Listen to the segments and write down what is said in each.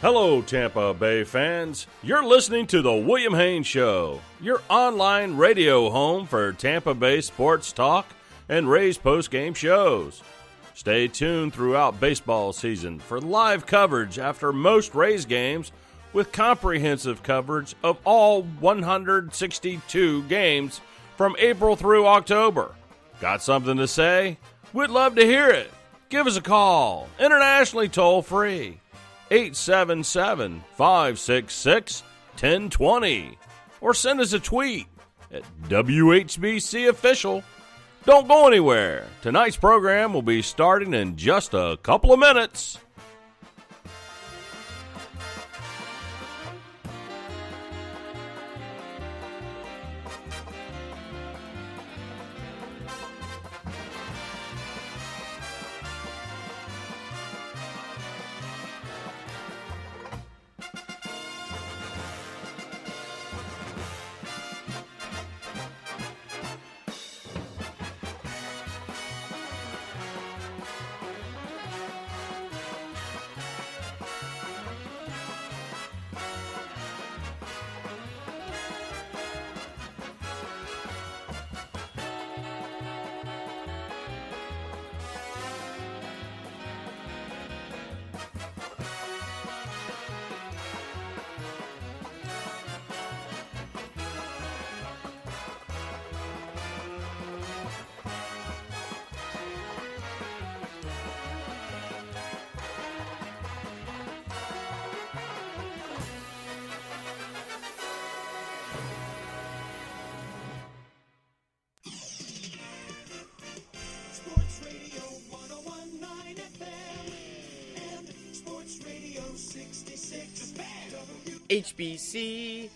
Hello, Tampa Bay fans. You're listening to The William Haynes Show, your online radio home for Tampa Bay sports talk and Rays postgame shows. Stay tuned throughout baseball season for live coverage after most Rays games with comprehensive coverage of all 162 games from April through October. Got something to say? We'd love to hear it. Give us a call, internationally toll-free. 877-566-1020 or send us a tweet at WHBC Official. Don't go anywhere. Tonight's program will be starting in just a couple of minutes. HBC.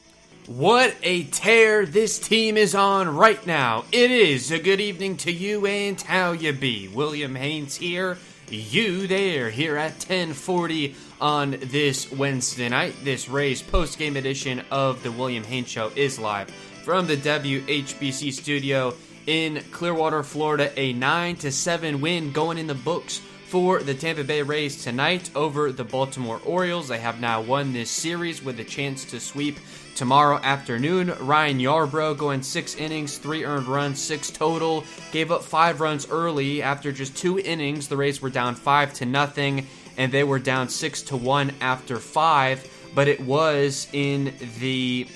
What a tear this team is on right now. It is a good evening to you and how you be. William Haynes here, you there, here at 1040 on this Wednesday night. This Rays post-game edition of the William Haynes Show is live from the WHBC studio in Clearwater, Florida. A 9-7 win going in the books for the Tampa Bay Rays tonight over the Baltimore Orioles. They have now won this series with a chance to sweep tomorrow afternoon. Ryan Yarbrough going 6 innings, 3 earned runs, 6 total. Gave up 5 runs early after just 2 innings. The Rays were down 5-0, and they were down 6-1 after 5. But it was in the,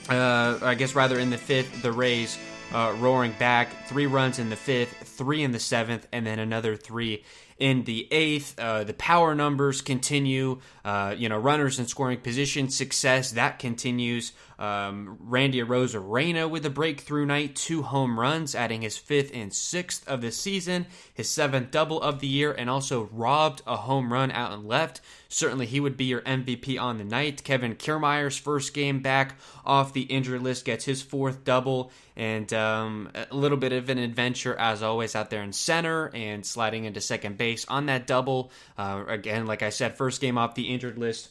in the 5th, the Rays roaring back. 3 runs in the 5th, 3 in the 7th, and then another 3 in the 8th. The power numbers continue. Runners in scoring position, success, that continues. Randy Arozarena with a breakthrough night, 2 home runs, adding his 5th and 6th of the season, his 7th double of the year, and also robbed a home run out and left. Certainly he would be your MVP on the night. Kevin Kiermaier's first game back off the injured list gets his 4th double, and a little bit of an adventure as always out there in center and sliding into second base on that double. Again, like I said, first game off the injured list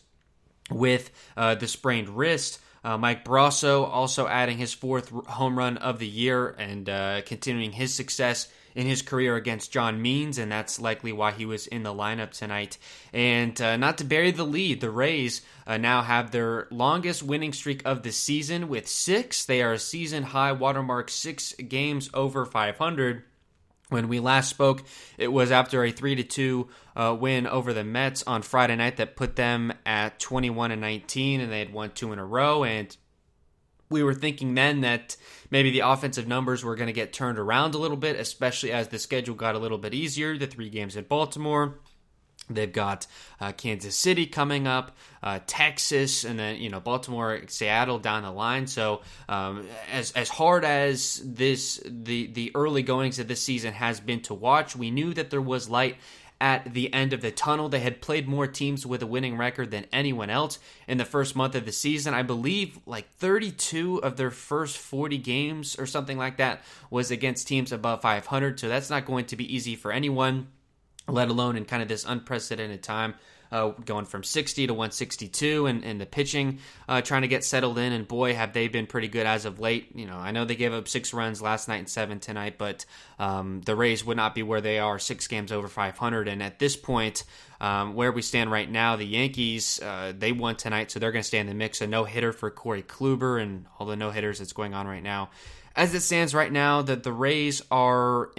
with the sprained wrist. Mike Brasso also adding his 4th home run of the year and continuing his success in his career against John Means, and that's likely why he was in the lineup tonight. And not to bury the lead, the Rays now have their longest winning streak of the season with 6. They are a season-high watermark 6 games over 500. When we last spoke, it was after a 3-2 win over the Mets on Friday night that put them at 21-19, and they had won 2 in a row. And we were thinking then that maybe the offensive numbers were going to get turned around a little bit, especially as the schedule got a little bit easier. The 3 games at Baltimore. They've got Kansas City coming up, Texas, and then Baltimore, Seattle down the line. So as hard as the early goings of this season has been to watch, we knew that there was light at the end of the tunnel. They had played more teams with a winning record than anyone else in the first month of the season. I believe like 32 of their first 40 games or something like that was against teams above 500. So that's not going to be easy for anyone, let alone in kind of this unprecedented time going from 60 to 162, and the pitching trying to get settled in. And boy, have they been pretty good as of late. I know they gave up 6 runs last night and 7 tonight, but the Rays would not be where they are 6 games over 500. And at this point, where we stand right now, the Yankees, they won tonight, so they're going to stay in the mix. A no-hitter for Corey Kluber and all the no-hitters that's going on right now. As it stands right now, the Rays are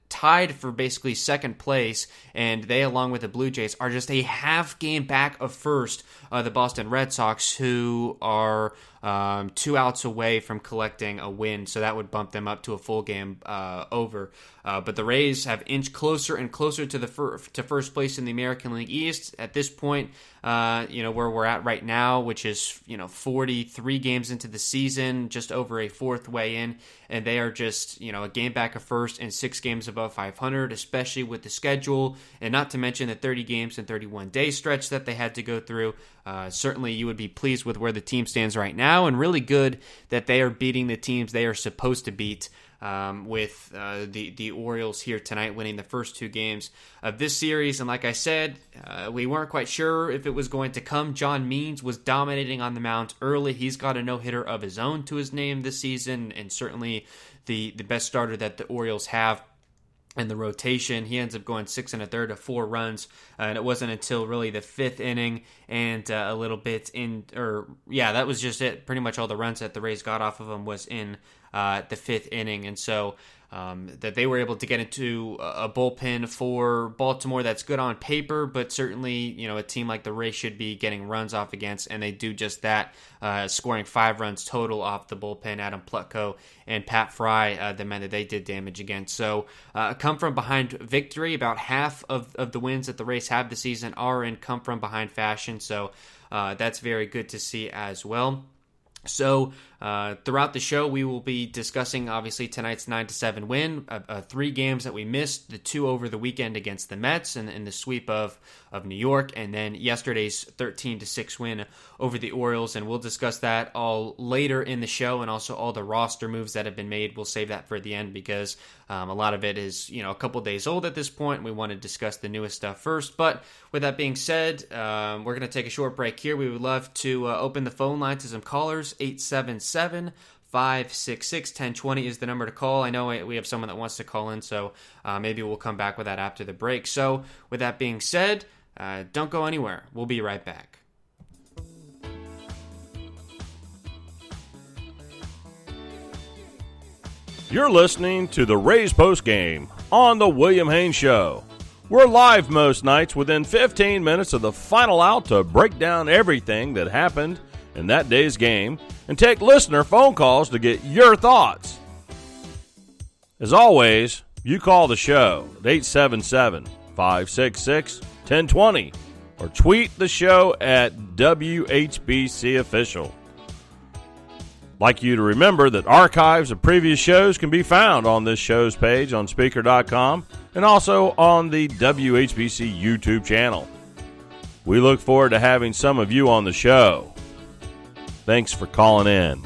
tied for basically second place, and they, along with the Blue Jays, are just a half game back of first, the Boston Red Sox, who are 2 outs away from collecting a win, so that would bump them up to a full game over. But the Rays have inched closer and closer to to first place in the American League East at this point. Where we're at right now, which is 43 games into the season, just over a fourth way in, and they are just a game back of first and 6 games above 500, especially with the schedule, and not to mention the 30 games and 31 day stretch that they had to go through. Certainly, you would be pleased with where the team stands right now, and really good that they are beating the teams they are supposed to beat. With the Orioles here tonight winning the first 2 games of this series. And like I said, we weren't quite sure if it was going to come. John Means was dominating on the mound early. He's got a no-hitter of his own to his name this season, and certainly the best starter that the Orioles have in the rotation. He ends up going 6 1/3 to 4 runs, and it wasn't until really the 5th inning and a little bit that was just it. Pretty much all the runs that the Rays got off of him was in the 5th inning, and so that they were able to get into a bullpen for Baltimore that's good on paper, but certainly a team like the Rays should be getting runs off against, and they do just that, scoring 5 runs total off the bullpen. Adam Plutko and Pat Fry, the men that they did damage against. So come from behind victory. About half of the wins that the Rays have this season are in come from behind fashion, so that's very good to see as well. So throughout the show, we will be discussing, obviously, tonight's 9-7 win, 3 games that we missed, the 2 over the weekend against the Mets and the sweep of New York, and then yesterday's 13-6 win over the Orioles, and we'll discuss that all later in the show, and also all the roster moves that have been made. We'll save that for the end because a lot of it is, a couple days old at this point, and we want to discuss the newest stuff first. But with that being said, we're going to take a short break here. We would love to open the phone line to some callers. 877-566-1020 is the number to call. I know we have someone that wants to call in, so maybe we'll come back with that after the break. So with that being said, don't go anywhere. We'll be right back. You're listening to the Rays postgame on the William Haynes Show. We're live most nights within 15 minutes of the final out to break down everything that happened in that day's game and take listener phone calls to get your thoughts. As always, you call the show at 877-566-1020 or tweet the show at WHBC Official. Like you to remember that archives of previous shows can be found on this show's page on Spreaker.com and also on the WHBC YouTube channel. We look forward to having some of you on the show. Thanks for calling in.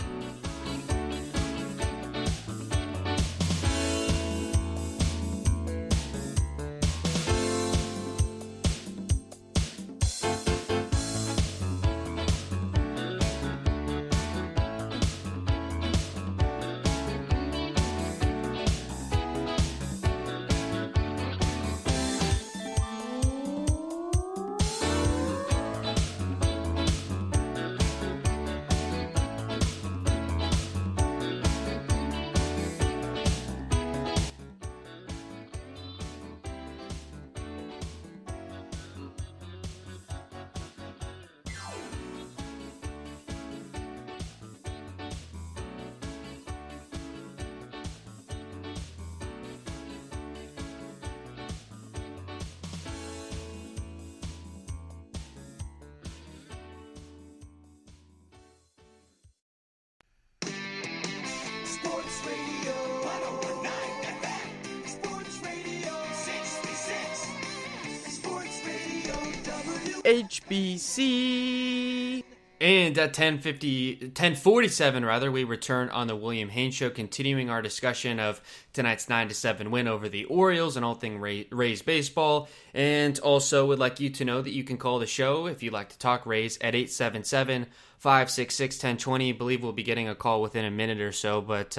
HBC And at 10:47 rather, we return on the William Haynes Show, continuing our discussion of tonight's 9-7 win over the Orioles and all thing Rays baseball. And also would like you to know that you can call the show if you'd like to talk Rays at 877-566-1020. I believe we'll be getting a call within a minute or so, but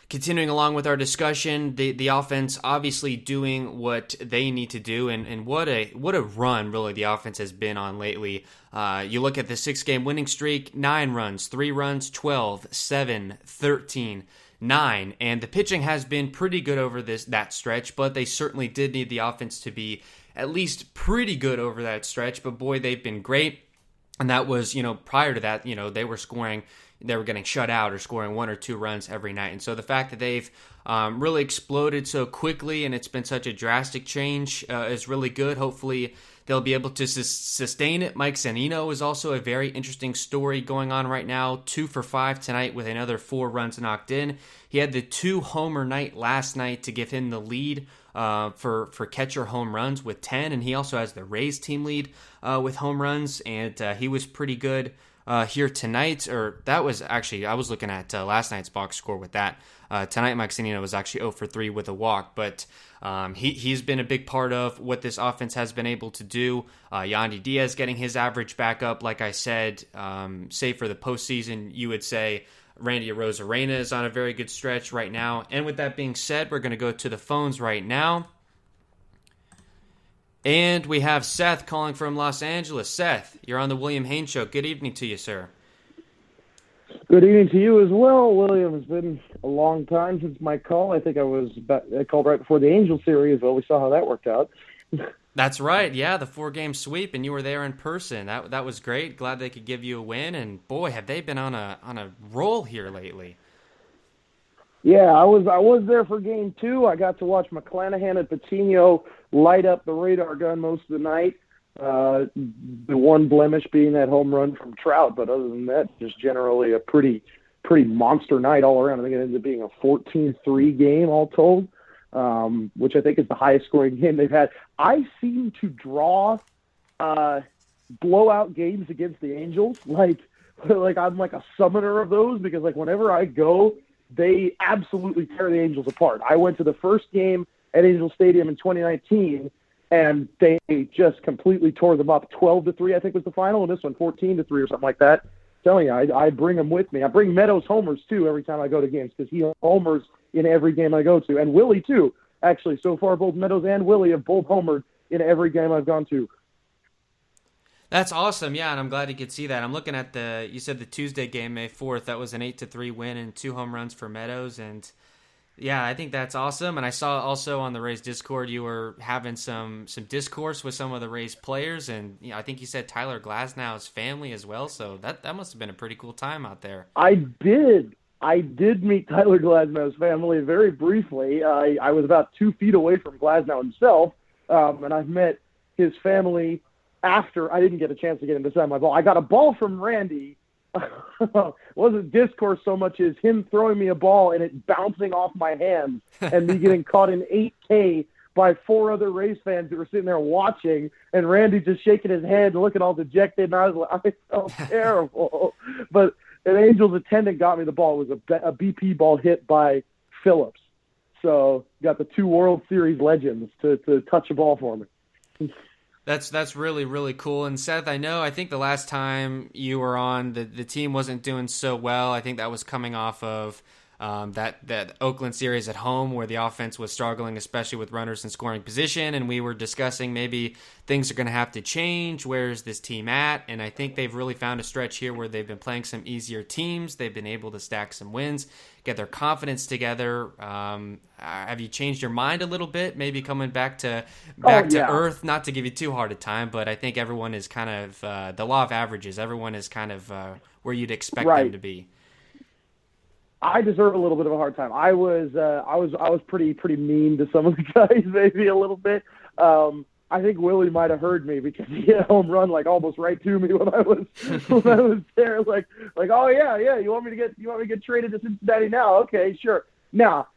continuing along with our discussion, the offense obviously doing what they need to do, and what a run really the offense has been on lately. You look at the 6-game winning streak: 9 runs, 3 runs, 12, 7, 13, 9, and the pitching has been pretty good over that stretch, but they certainly did need the offense to be at least pretty good over that stretch. But boy, they've been great, and that was, prior to that, they were getting shut out or scoring 1 or 2 runs every night. And so the fact that they've really exploded so quickly and it's been such a drastic change is really good. Hopefully they'll be able to sustain it. Mike Zunino is also a very interesting story going on right now. 2 for 5 tonight with another 4 runs knocked in. He had the 2-homer night last night to give him the lead for catcher home runs with 10. And he also has the Rays team lead with home runs. And he was pretty good here tonight, or that was actually, I was looking at last night's box score with that. Tonight, Mike Zunino was actually 0 for 3 with a walk, but he's been a big part of what this offense has been able to do. Yandy Diaz getting his average back up, like I said, say for the postseason, you would say Randy Arozarena is on a very good stretch right now. And with that being said, we're going to go to the phones right now. And we have Seth calling from Los Angeles. Seth, you're on the William Haynes Show. Good evening to you, sir. Good evening to you as well, William. It's been a long time since my call. I think I called right before the Angel series. Well, we saw how that worked out. That's right. Yeah, the 4-game sweep, and you were there in person. That was great. Glad they could give you a win. And boy, have they been on a roll here lately. Yeah, I was there for game 2. I got to watch McClanahan and Patino light up the radar gun most of the night. The one blemish being that home run from Trout, but other than that, just generally a pretty monster night all around. I think it ended up being a 14-3 game all told, which I think is the highest scoring game they've had. I seem to draw blowout games against the Angels. Like I'm like a summoner of those, because like whenever I go, they absolutely tear the Angels apart. I went to the first game at Angel Stadium in 2019, and they just completely tore them up. 12-3, I think, was the final, and this one 14-3 or something like that. I'm telling you, I bring them with me. I bring Meadows homers, too, every time I go to games, because he homers in every game I go to. And Willie, too. Actually, so far, both Meadows and Willie have both homered in every game I've gone to. That's awesome, yeah, and I'm glad you could see that. I'm looking at you said the Tuesday game, May 4th, that was an 8-3 win and 2 home runs for Meadows, and yeah, I think that's awesome. And I saw also on the Rays Discord you were having some discourse with some of the Rays players, and I think you said Tyler Glasnow's family as well, so that must have been a pretty cool time out there. I did meet Tyler Glasnow's family very briefly. I was about 2 feet away from Glasnow himself, and I've met his family after. I didn't get a chance to get him to sign my ball. I got a ball from Randy. Wasn't discourse so much as him throwing me a ball and it bouncing off my hands and me getting caught in 8K by 4 other Rays fans that were sitting there watching, and Randy just shaking his head and looking all dejected, and I felt terrible. But an Angels attendant got me the ball. It was a BP ball hit by Phillips. So got the 2 World Series legends to touch a ball for me. That's really, really cool. And Seth, I think the last time you were on, the team wasn't doing so well. I think that was coming off of that Oakland series at home where the offense was struggling, especially with runners in scoring position. And we were discussing maybe things are going to have to change. Where's this team at? And I think they've really found a stretch here where they've been playing some easier teams. They've been able to stack some wins, get their confidence together. Have you changed your mind a little bit? Maybe coming back to earth, not to give you too hard a time, but I think everyone is kind of the law of averages. Everyone is kind of where you'd expect them to be. I deserve a little bit of a hard time. I was pretty mean to some of the guys, maybe a little bit. I think Willie might have heard me because he hit a home run like almost right to me when I was there. Like, oh yeah, you want me to get traded to Cincinnati now? Okay, sure. Now,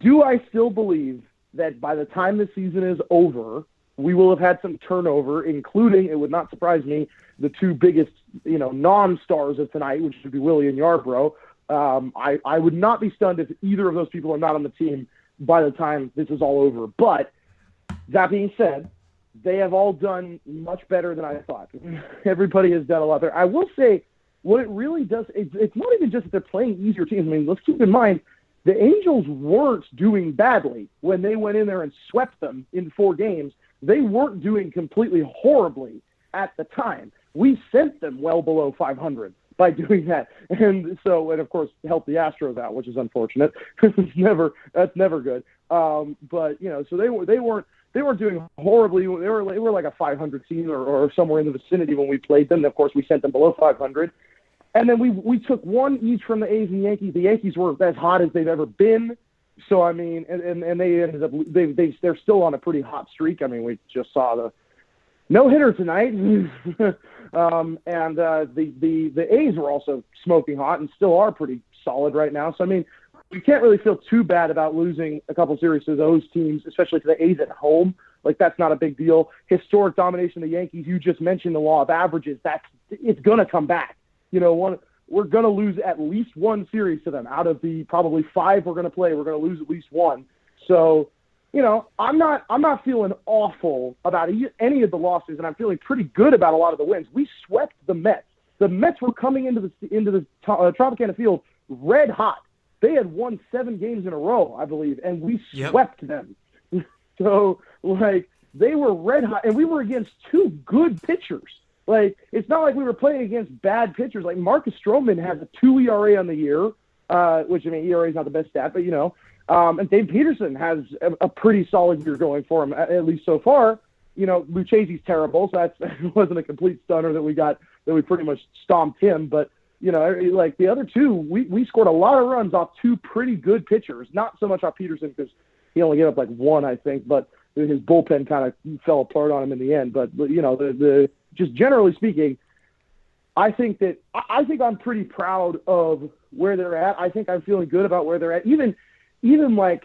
do I still believe that by the time the season is over, we will have had some turnover, including, it would not surprise me, the two biggest, non-stars of tonight, which would be Willie and Yarbrough. I would not be stunned if either of those people are not on the team by the time this is all over. But that being said, they have all done much better than I thought. Everybody has done a lot better. I will say, what it really does, it's not even just that they're playing easier teams. I mean, let's keep in mind, the Angels weren't doing badly when they went in there and swept them in 4 games. They weren't doing completely horribly at the time. We sent them well below 500 by doing that. And of course, helped the Astros out, which is unfortunate. That's never good. But, so they weren't doing horribly. They were like a 500 team or somewhere in the vicinity when we played them. Of course, we sent them below 500. And then we took one each from the A's and Yankees. The Yankees were as hot as they've ever been. So, I mean, and they ended up they're still on a pretty hot streak. I mean, we just saw the no-hitter tonight. The A's were also smoking hot and still are pretty solid right now. So, I mean, we can't really feel too bad about losing a couple series to those teams, especially to the A's at home. Like, that's not a big deal. Historic domination of the Yankees, you just mentioned the law of averages. It's going to come back. We're going to lose at least one series to them. Out of the probably 5 we're going to play, we're going to lose at least one. So, I'm not feeling awful about any of the losses, and I'm feeling pretty good about a lot of the wins. We swept the Mets. The Mets were coming into the Tropicana Field red hot. They had won 7 games in a row, I believe, and we swept them. So, they were red hot, and we were against 2 good pitchers. It's not like we were playing against bad pitchers. Like, Marcus Stroman has a 2 ERA on the year, which, I mean, ERA is not the best stat, but, and Dave Peterson has a pretty solid year going for him, at least so far. Lucchese's terrible, so that wasn't a complete stunner that we pretty much stomped him. But, like the other 2, we scored a lot of runs off 2 pretty good pitchers, not so much off Peterson because he only gave up like 1, I think, but his bullpen kind of fell apart on him in the end. But, just generally speaking, I think I'm pretty proud of where they're at. I think I'm feeling good about where they're at. Even like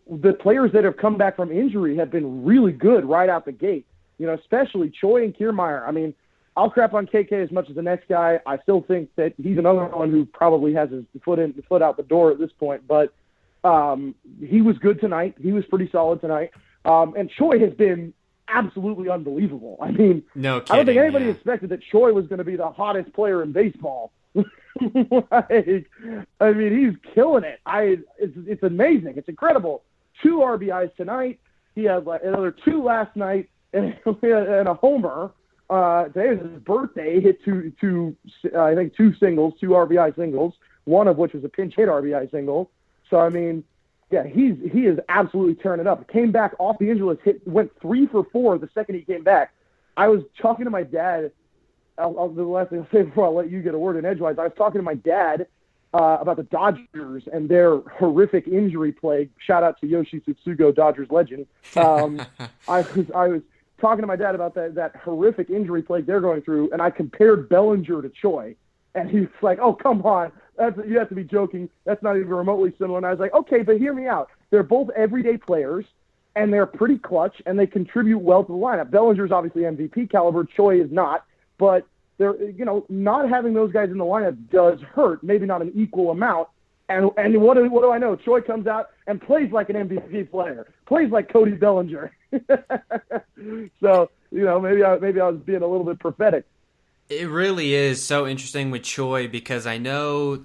the players that have come back from injury have been really good right out the gate. Especially Choi and Kiermaier. I mean, I'll crap on KK as much as the next guy. I still think that he's another one who probably has his foot out the door at this point. But he was good tonight. He was pretty solid tonight. And Choi has been absolutely unbelievable. I mean, no kidding, I don't think anybody expected that Choi was going to be the hottest player in baseball. I mean, he's killing it. It's amazing. It's incredible. 2 RBIs tonight. He had another 2 last night and a homer. Today was his birthday. Hit two I think 2 singles, 2 RBI singles, one of which was a pinch hit RBI single. So, I mean, yeah, he is absolutely tearing it up. Came back off the injury list, went 3 for 4 the second he came back. I was talking to my dad. The last thing I'll say before I let you get a word in edgewise, I was talking to my dad about the Dodgers and their horrific injury plague. Shout out to Yoshi Tsutsugo, Dodgers legend. I was talking to my dad about that horrific injury plague they're going through, and I compared Bellinger to Choi. And he's like, oh, come on. You have to be joking. That's not even remotely similar. And I was like, okay, but hear me out. They're both everyday players, and they're pretty clutch, and they contribute well to the lineup. Bellinger's obviously MVP caliber. Choi is not. But they're, not having those guys in the lineup does hurt, maybe not an equal amount. And what do I know? Choi comes out and plays like an MVP player, plays like Cody Bellinger. So, maybe I was being a little bit prophetic. It really is so interesting with Choi because I know,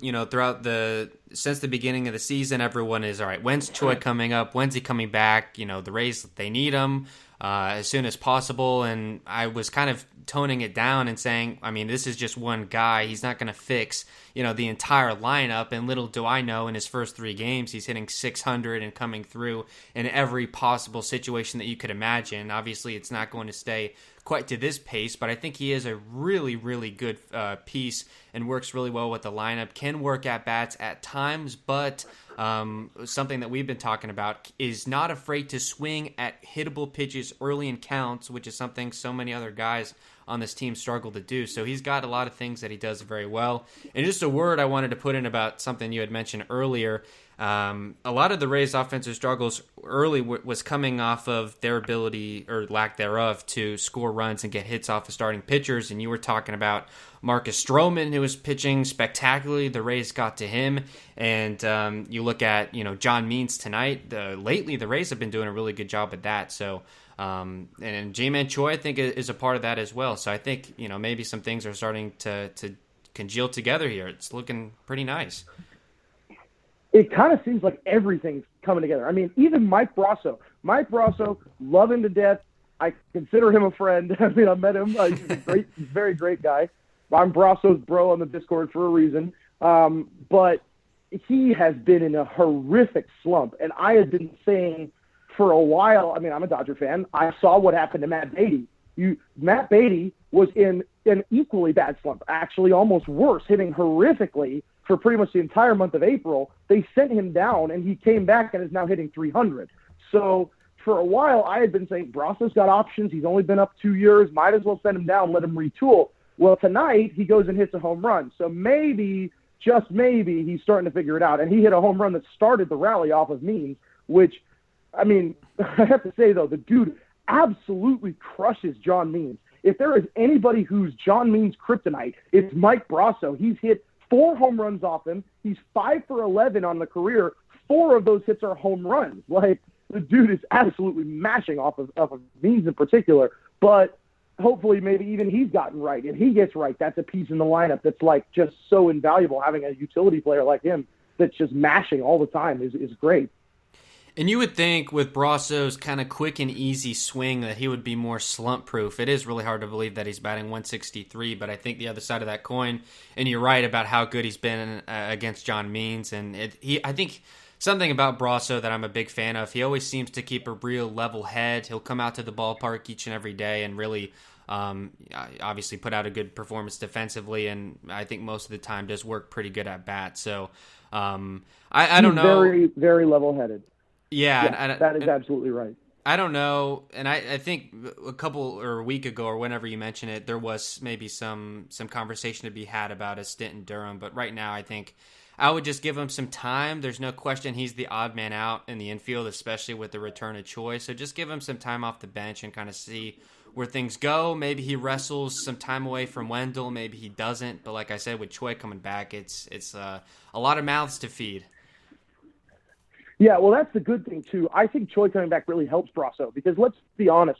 since the beginning of the season, everyone is, all right, when's Choi coming up? When's he coming back? The Rays, they need him as soon as possible. And I was kind of toning it down and saying, I mean, this is just one guy. He's not going to fix, the entire lineup. And little do I know, in his first 3 games, he's hitting 600 and coming through in every possible situation that you could imagine. Obviously, it's not going to stay quite to this pace, but I think he is a really, really good piece and works really well with the lineup. Can work at bats at times, but something that we've been talking about is not afraid to swing at hittable pitches early in counts, which is something so many other guys on this team struggle to do. So he's got a lot of things that he does very well. And just a word I wanted to put in about something you had mentioned earlier. A lot of the Rays' offensive struggles early was coming off of their ability, or lack thereof, to score runs and get hits off of starting pitchers. And you were talking about Marcus Stroman, who was pitching spectacularly. The Rays got to him. And you look at, John Means tonight. Lately, the Rays have been doing a really good job at that. So, and J-Man Choi, I think, is a part of that as well. So I think, maybe some things are starting to congeal together here. It's looking pretty nice. It kind of seems like everything's coming together. I mean, even Mike Brasso, love him to death. I consider him a friend. I mean, I met him. He's a great, very great guy. I'm Brasso's bro on the Discord for a reason. But he has been in a horrific slump. And I had been saying for a while, I mean, I'm a Dodger fan. I saw what happened to Matt Beatty. Matt Beatty was in an equally bad slump, actually almost worse, hitting horrifically for pretty much the entire month of April. They sent him down, and he came back and is now hitting 300. So for a while, I had been saying, Brasso's got options. He's only been up 2 years. Might as well send him down, let him retool. Well, tonight, he goes and hits a home run. So maybe, just maybe, he's starting to figure it out. And he hit a home run that started the rally off of Means, which, I mean, I have to say, though, the dude absolutely crushes John Means. If there is anybody who's John Means' kryptonite, it's Mike Brasso. He's hit 4 home runs off him. He's 5 for 11 on the career. 4 of those hits are home runs. Like, the dude is absolutely mashing off of Means in particular. But hopefully maybe even he's gotten right. If he gets right, that's a piece in the lineup that's like just so invaluable. Having a utility player like him that's just mashing all the time is great. And you would think with Brasso's kind of quick and easy swing that he would be more slump-proof. It is really hard to believe that he's batting 163, but I think the other side of that coin, and you're right about how good he's been against John Means, and I think something about Brasso that I'm a big fan of, he always seems to keep a real level head. He'll come out to the ballpark each and every day and really obviously put out a good performance defensively, and I think most of the time does work pretty good at bat. So I don't know. Very, very level-headed. Yeah, that is absolutely right. I don't know, and I think a week ago or whenever you mentioned it, there was maybe some conversation to be had about a stint in Durham, but right now I think I would just give him some time. There's no question he's the odd man out in the infield, especially with the return of Choi, so just give him some time off the bench and kind of see where things go. Maybe he wrestles some time away from Wendell, maybe he doesn't, but like I said, with Choi coming back, it's a lot of mouths to feed. Yeah, well, that's the good thing, too. I think Choi coming back really helps Brasso because, let's be honest,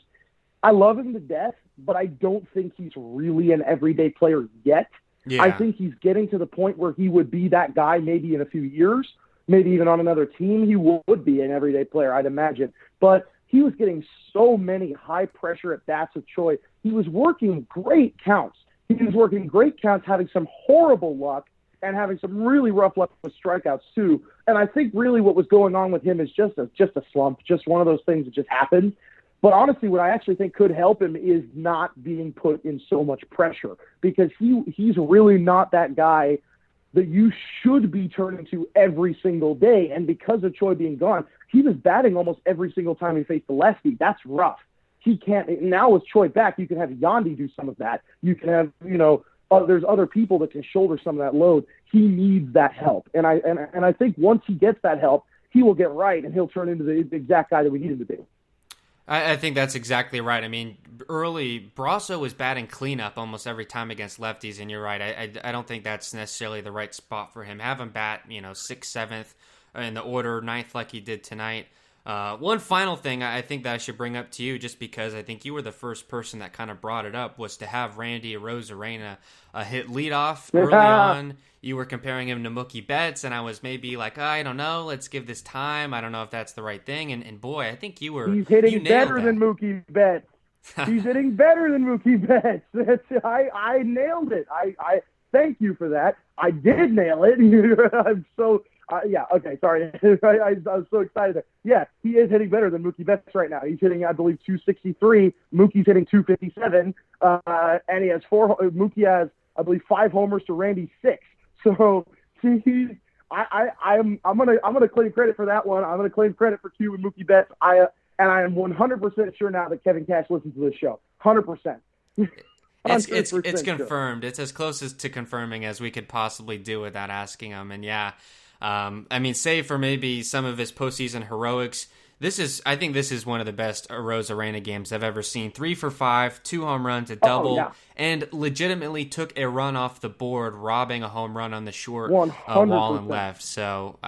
I love him to death, but I don't think he's really an everyday player yet. Yeah. I think he's getting to the point where he would be that guy maybe in a few years, maybe even on another team. He would be an everyday player, I'd imagine. But he was getting so many high-pressure at-bats with Choi. He was working great counts. Having some horrible luck, and having some really rough luck with strikeouts too. And I think really what was going on with him is just a slump, just one of those things that just happened. But honestly, what I actually think could help him is not being put in so much pressure, because he's really not that guy that you should be turning to every single day. And because of Choi being gone, he was batting almost every single time he faced the lefty. That's rough. He can't. Now with Choi back, you can have Yandy do some of that. You can have, there's other people that can shoulder some of that load. He needs that help. And I think once he gets that help, he will get right, and he'll turn into the exact guy that we need him to be. I think that's exactly right. I mean, early, Brasso was batting cleanup almost every time against lefties, and you're right. I don't think that's necessarily the right spot for him. Have him bat, 6th, 7th in the order, 9th like he did tonight. One final thing I think that I should bring up to you, just because I think you were the first person that kind of brought it up, was to have Randy Arozarena hit leadoff early on. You were comparing him to Mookie Betts, and I was maybe like, I don't know, let's give this time. I don't know if that's the right thing. And boy, I think you were. He's hitting better than Mookie Betts. He's hitting better than Mookie Betts. I nailed it. I thank you for that. I did nail it. I'm so. Okay, sorry. I was so excited. Yeah, he is hitting better than Mookie Betts right now. He's hitting, I believe, 263. Mookie's hitting 257. And he has Mookie has, I believe, 5 homers to Randy's 6. So I'm gonna claim credit for that one. I'm gonna claim credit for Q and Mookie Betts. I am 100% sure now that Kevin Cash listens to this show. 100%. It's confirmed. It's as close as to confirming as we could possibly do without asking him. And yeah, Save for maybe some of his postseason heroics, I think this is one of the best Arozarena games I've ever seen. 3 for 5, 2 home runs, a double, and legitimately took a run off the board, robbing a home run on the short wall and left. So,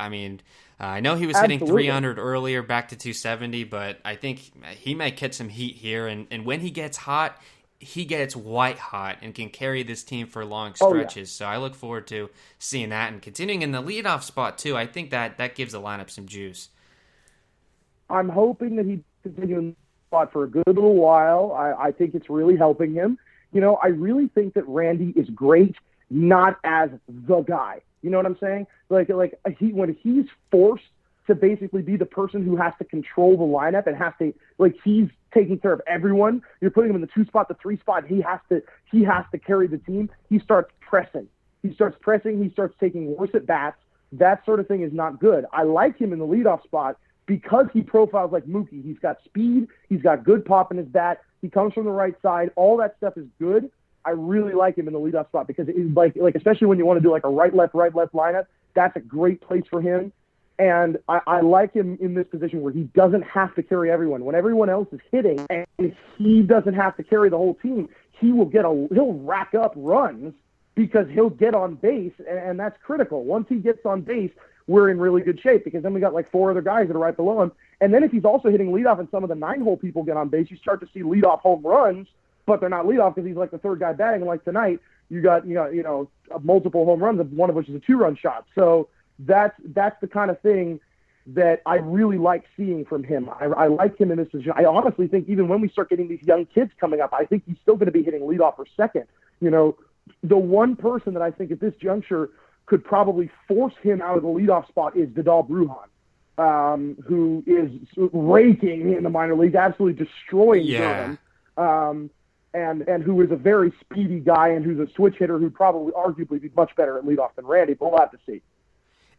I know he was hitting 300 earlier, back to 270, but I think he might catch some heat here. And when he gets hot, he gets white hot and can carry this team for long stretches. So I look forward to seeing that and continuing in the leadoff spot, too. I think that gives the lineup some juice. I'm hoping that he continues in the spot for a good little while. I think it's really helping him. I really think that Randy is great, not as the guy. You know what I'm saying? When he's forced to basically be the person who has to control the lineup and has to, he's taking care of everyone. You're putting him in the 2 spot, the 3 spot. He has to carry the team. He starts pressing. He starts taking worse at bats. That sort of thing is not good. I like him in the leadoff spot because he profiles like Mookie. He's got speed. He's got good pop in his bat. He comes from the right side. All that stuff is good. I really like him in the leadoff spot because it's especially when you want to do a right left lineup, that's a great place for him. And I like him in this position where he doesn't have to carry everyone. When everyone else is hitting and he doesn't have to carry the whole team, he'll rack up runs because he'll get on base, and that's critical. Once he gets on base, we're in really good shape because then we got 4 other guys that are right below him. And then if he's also hitting leadoff and some of the 9-hole people get on base, you start to see leadoff home runs, but they're not leadoff because he's the third guy batting. And tonight, you got multiple home runs, one of which is a 2-run shot. So that's the kind of thing that I really like seeing from him. I like him in this position. I honestly think even when we start getting these young kids coming up, I think he's still going to be hitting leadoff or second. The one person that I think at this juncture could probably force him out of the leadoff spot is Vidal Brujan, who is raking in the minor leagues, absolutely destroying Durham, and who is a very speedy guy and who's a switch hitter who'd probably arguably be much better at leadoff than Randy, but we'll have to see.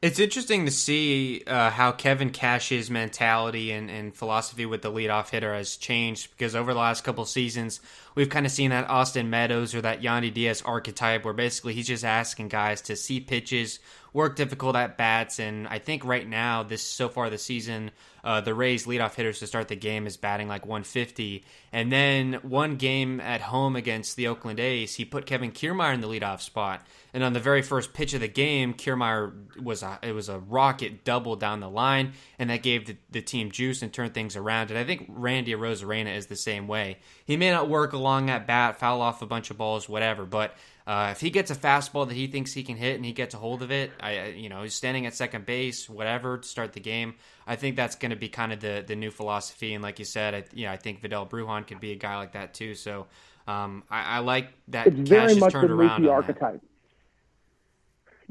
It's interesting to see how Kevin Cash's mentality and philosophy with the leadoff hitter has changed because over the last couple seasons, we've kind of seen that Austin Meadows or that Yandy Diaz archetype where basically he's just asking guys to see pitches, work difficult at bats, and I think right now, so far this season, the Rays leadoff hitters to start the game is batting 150, and then one game at home against the Oakland A's, he put Kevin Kiermaier in the leadoff spot, and on the very first pitch of the game, Kiermaier was a rocket double down the line, and that gave the team juice and turned things around, and I think Randy Arozarena is the same way. He may not work along at bat, foul off a bunch of balls, whatever, but if he gets a fastball that he thinks he can hit and he gets a hold of it, he's standing at second base, whatever, to start the game. I think that's going to be kind of the new philosophy. And like you said, I think Vidal Brujan could be a guy like that too. So I like that. It's very much the Mookie archetype.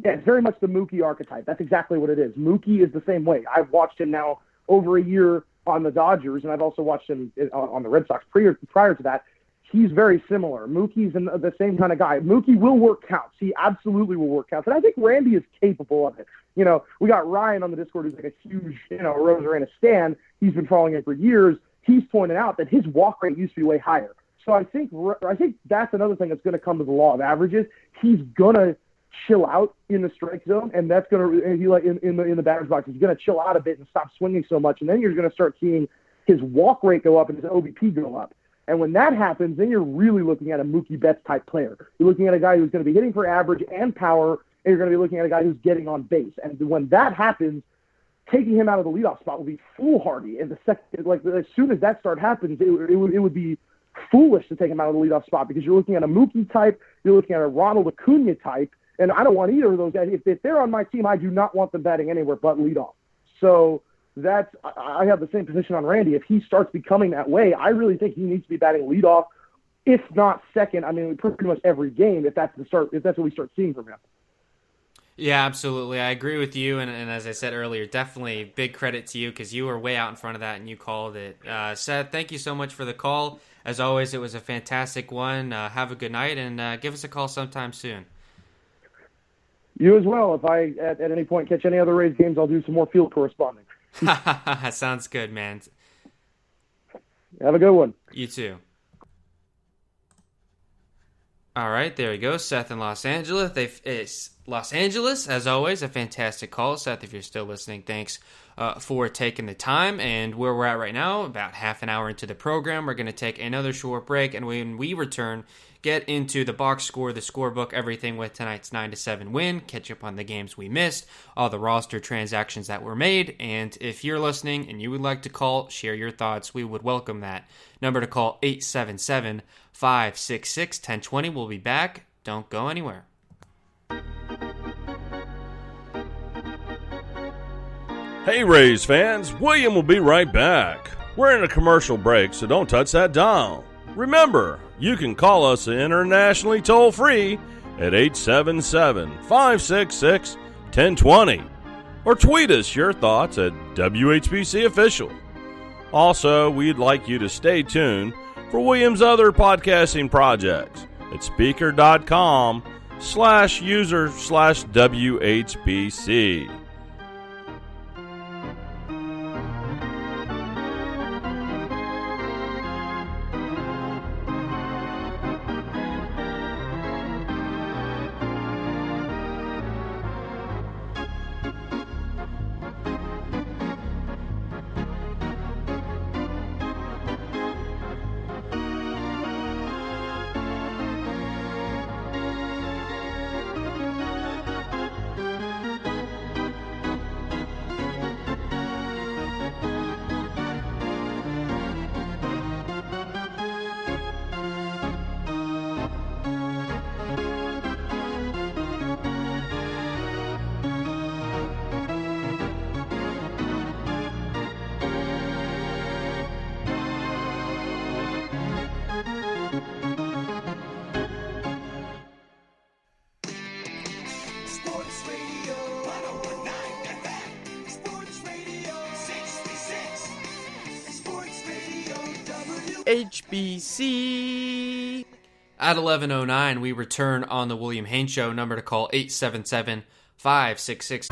Yeah, it's very much the Mookie archetype. That's exactly what it is. Mookie is the same way. I've watched him now over a year on the Dodgers, and I've also watched him on the Red Sox prior to that. He's very similar. Mookie's the same kind of guy. Mookie will work counts. He absolutely will work counts. And I think Randy is capable of it. We got Ryan on the Discord who's a huge, Arozarena stan. He's been following it for years. He's pointed out that his walk rate used to be way higher. So I think that's another thing that's going to come to the law of averages. He's going to chill out in the strike zone, and that's going to in the batter's box. He's going to chill out a bit and stop swinging so much, and then you're going to start seeing his walk rate go up and his OBP go up. And when that happens, then you're really looking at a Mookie Betts type player. You're looking at a guy who's going to be hitting for average and power, and you're going to be looking at a guy who's getting on base. And when that happens, taking him out of the leadoff spot will be foolhardy. And as soon as that start happens, it would be foolish to take him out of the leadoff spot because you're looking at a Mookie type, you're looking at a Ronald Acuna type, and I don't want either of those guys. If they're on my team, I do not want them batting anywhere but leadoff. So I have the same position on Randy. If he starts becoming that way, I really think he needs to be batting leadoff, if not second. Pretty much every game, if that's what we start seeing from him. Yeah, absolutely. I agree with you, and as I said earlier, definitely big credit to you because you were way out in front of that and you called it. Seth, thank you so much for the call. As always, it was a fantastic one. Have a good night, and give us a call sometime soon. You as well. If I, at any point, catch any other Rays games, I'll do some more field corresponding. Sounds good, man. Have a good one. You too. All right, there we go. Seth in Los Angeles. Los Angeles. As always, a fantastic call. Seth, if you're still listening, thanks for taking the time. And where we're at right now, about half an hour into the program, we're going to take another short break. And when we return, get into the box score, the scorebook, everything with tonight's 9-7 win, catch up on the games we missed, all the roster transactions that were made. And if you're listening and you would like to call, share your thoughts, we would welcome that. Number to call, 877-566-1020. We'll be back. Don't go anywhere. Hey Rays fans, William will be right back. We're in a commercial break, so don't touch that dial. Remember, you can call us internationally toll-free at 877-566-1020 or tweet us your thoughts at WHBC Official. Also, we'd like you to stay tuned for William's other podcasting projects at speaker.com/user/WHBC. HBC. At 11:09, we return on the William Haynes Show. Number to call, 877-566.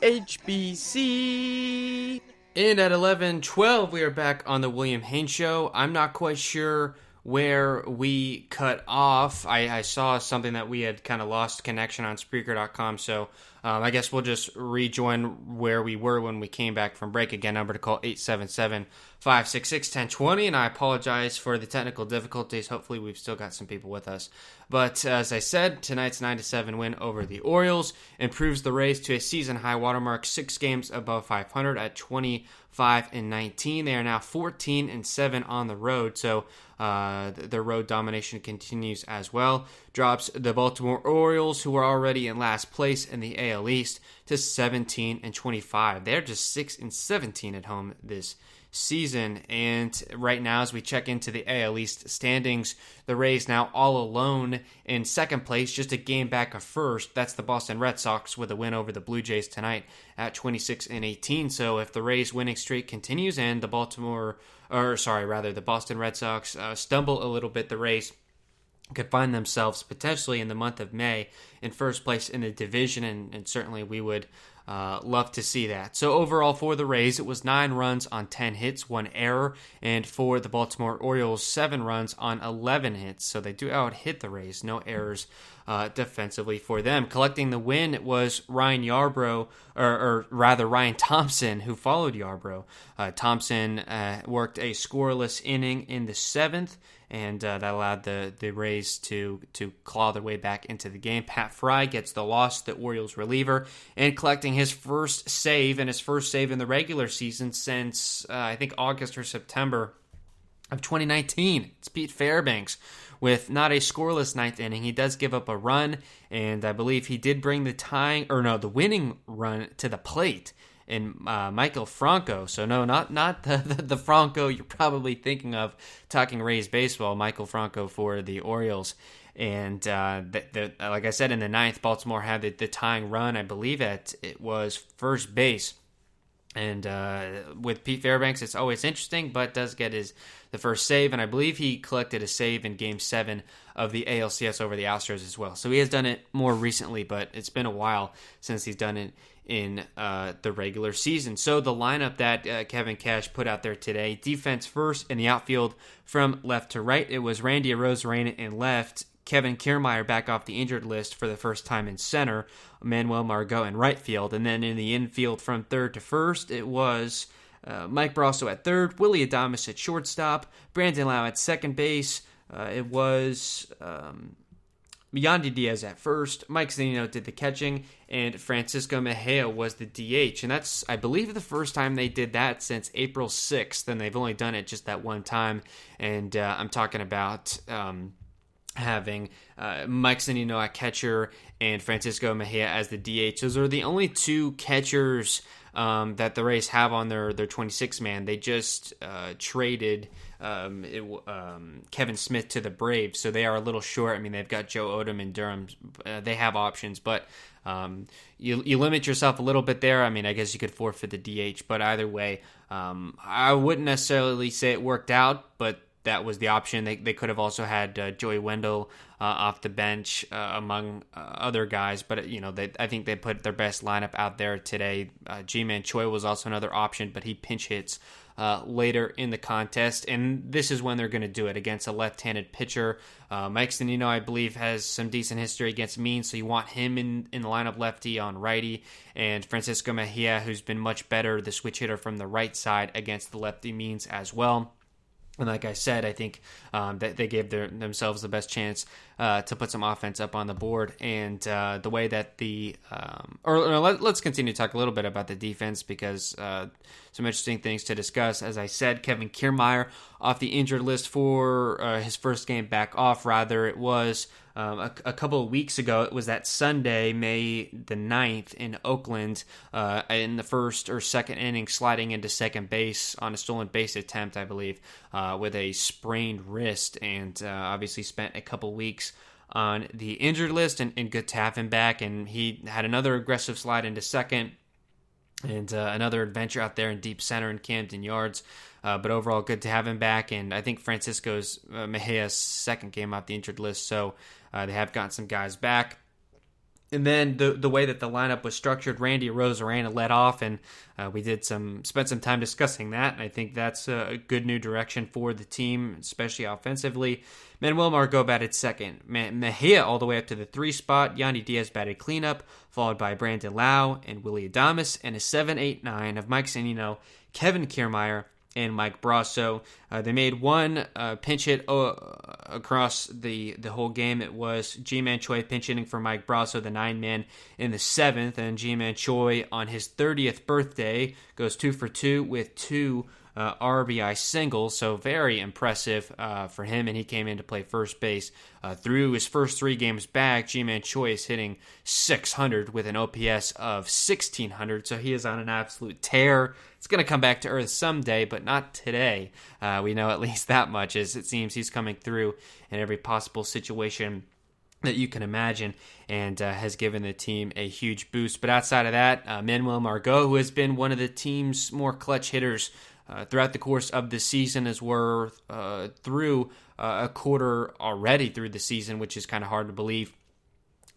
HBC. And at 11:12, we are back on the William Haynes Show. I'm not quite sure where we cut off. I saw something that we had kind of lost connection on Spreaker.com, so I guess we'll just rejoin where we were when we came back from break. Again, number to call, 877-566-1020, and I apologize for the technical difficulties. Hopefully we've still got some people with us. But as I said, tonight's 9-7 win over the Orioles improves the Rays to a season-high watermark, 6 games above 500 at 25-19. They are now 14-7 on the road, so their road domination continues as well. Drops the Baltimore Orioles, who are already in last place in the AL East, to 17-25. They're just 6-17 at home this season. And right now, as we check into the AL East standings, the Rays now all alone in second place, just a game back of first. That's the Boston Red Sox with a win over the Blue Jays tonight at 26-18. So if the Rays winning streak continues and the Boston Red Sox stumble a little bit, the Rays could find themselves potentially in the month of May in first place in the division, and certainly we would love to see that. So overall for the Rays, it was 9 runs on 10 hits, 1 error, and for the Baltimore Orioles, 7 runs on 11 hits. So they do out-hit the Rays, no errors defensively for them. Collecting the win was Ryan Yarbrough, or rather Ryan Thompson, who followed Yarbrough. Thompson worked a scoreless inning in the 7th, and that allowed the Rays to claw their way back into the game. Pat Fry gets the loss, the Orioles reliever, and collecting his first save in the regular season since, I think, August or September of 2019. It's Pete Fairbanks with not a scoreless 9th inning. He does give up a run, and I believe he did bring the winning run to the plate in Michael Franco. So no, not the Franco you're probably thinking of talking Rays baseball. Michael Franco for the Orioles. And like I said, in the 9th, Baltimore had the tying run. I believe it was first base. And with Pete Fairbanks, it's always interesting, but does get the first save, and I believe he collected a save in Game 7 of the ALCS over the Astros as well. So he has done it more recently, but it's been a while since he's done it in the regular season. So the lineup that Kevin Cash put out there today: defense first in the outfield from left to right, it was Randy Arozarena in left, Kevin Kiermaier back off the injured list for the first time in center, Manuel Margot in right field, and then in the infield from third to first, it was Mike Brasso at third, Willie Adames at shortstop, Brandon Lau at second base, it was Yandy Diaz at first, Mike Zunino did the catching, and Francisco Mejia was the DH. And that's, I believe, the first time they did that since April 6th, and they've only done it just that one time. And I'm talking about having Mike Zunino at catcher and Francisco Mejia as the DH. Those are the only two catchers that the Rays have on their 26-man. They just traded Kevin Smith to the Braves, so they are a little short. I mean, they've got Joe Odom and Durham. They have options, but you limit yourself a little bit there. I mean, I guess you could forfeit the DH, but either way, I wouldn't necessarily say it worked out, but that was the option. They could have also had Joey Wendell off the bench among other guys, but I think they put their best lineup out there today. G-Man Choi was also another option, but he pinch hits later in the contest, and this is when they're going to do it against a left-handed pitcher. Mike Zunino, I believe, has some decent history against Means, so you want him in the lineup lefty on righty, and Francisco Mejia, who's been much better, the switch hitter from the right side against the lefty Means as well. And like I said, I think that they gave themselves the best chance to put some offense up on the board. And the way that let's continue to talk a little bit about the defense, because some interesting things to discuss. As I said, Kevin Kiermaier off the injured list for his first game back off. Rather, it was a couple of weeks ago. It was that Sunday, May the 9th in Oakland, in the first or second inning, sliding into second base on a stolen base attempt, I believe, with a sprained wrist, and obviously spent a couple weeks on the injured list, and good to have him back. And he had another aggressive slide into second, and another adventure out there in deep center in Camden Yards. But overall, good to have him back. And I think Francisco's Mejia's second game off the injured list, so they have gotten some guys back. And then the way that the lineup was structured, Randy Arozarena led off, and we spent some time discussing that. And I think that's a good new direction for the team, especially offensively. Manuel Margot batted second. Mejia all the way up to the 3 spot. Yandy Diaz batted cleanup, followed by Brandon Lau and Willie Adames, and a 7-8-9 of Mike Zunino, Kevin Kiermaier, and Mike Brasso. They made one pinch hit across the whole game. It was G-Man Choi pinch hitting for Mike Brasso, the 9-man, in the 7th, and G-Man Choi on his 30th birthday goes 2 for 2 with 2 RBI singles, so very impressive for him, and he came in to play first base. Through his first 3 games back, G-Man Choi is hitting .600 with an OPS of 1,600, so he is on an absolute tear. It's going to come back to earth someday, but not today. We know at least that much, as it seems he's coming through in every possible situation that you can imagine, and has given the team a huge boost. But outside of that, Manuel Margot, who has been one of the team's more clutch hitters throughout the course of the season, as we're through a quarter already through the season, which is kind of hard to believe.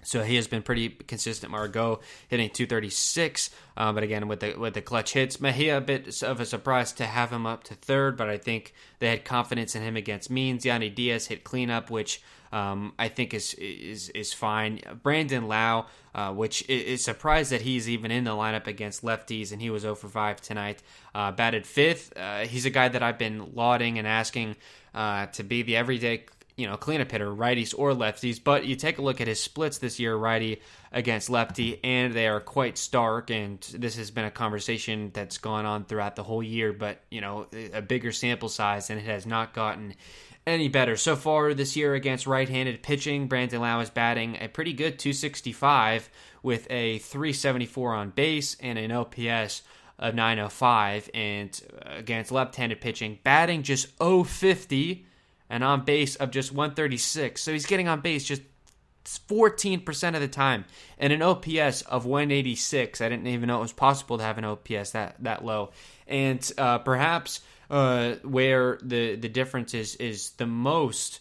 So he has been pretty consistent. Margot hitting .236, but again with the clutch hits. Mejia, a bit of a surprise to have him up to third, but I think they had confidence in him against Means. Yandy Diaz hit cleanup, which I think is fine. Brandon Lau, which is surprised that he's even in the lineup against lefties, and he was 0 for 5 tonight. Batted 5th. He's a guy that I've been lauding and asking to be the everyday cleanup hitter, righties or lefties. But you take a look at his splits this year, righty against lefty, and they are quite stark. And this has been a conversation that's gone on throughout the whole year, but a bigger sample size, and it has not gotten any better. So far this year against right-handed pitching, Brandon Lau is batting a pretty good .265 with a .374 on base and an OPS of .905. And against left-handed pitching, batting just .050 and on base of just .136. So he's getting on base just 14% of the time, and an OPS of 186. I didn't even know it was possible to have an OPS that low. And perhaps where the difference is the most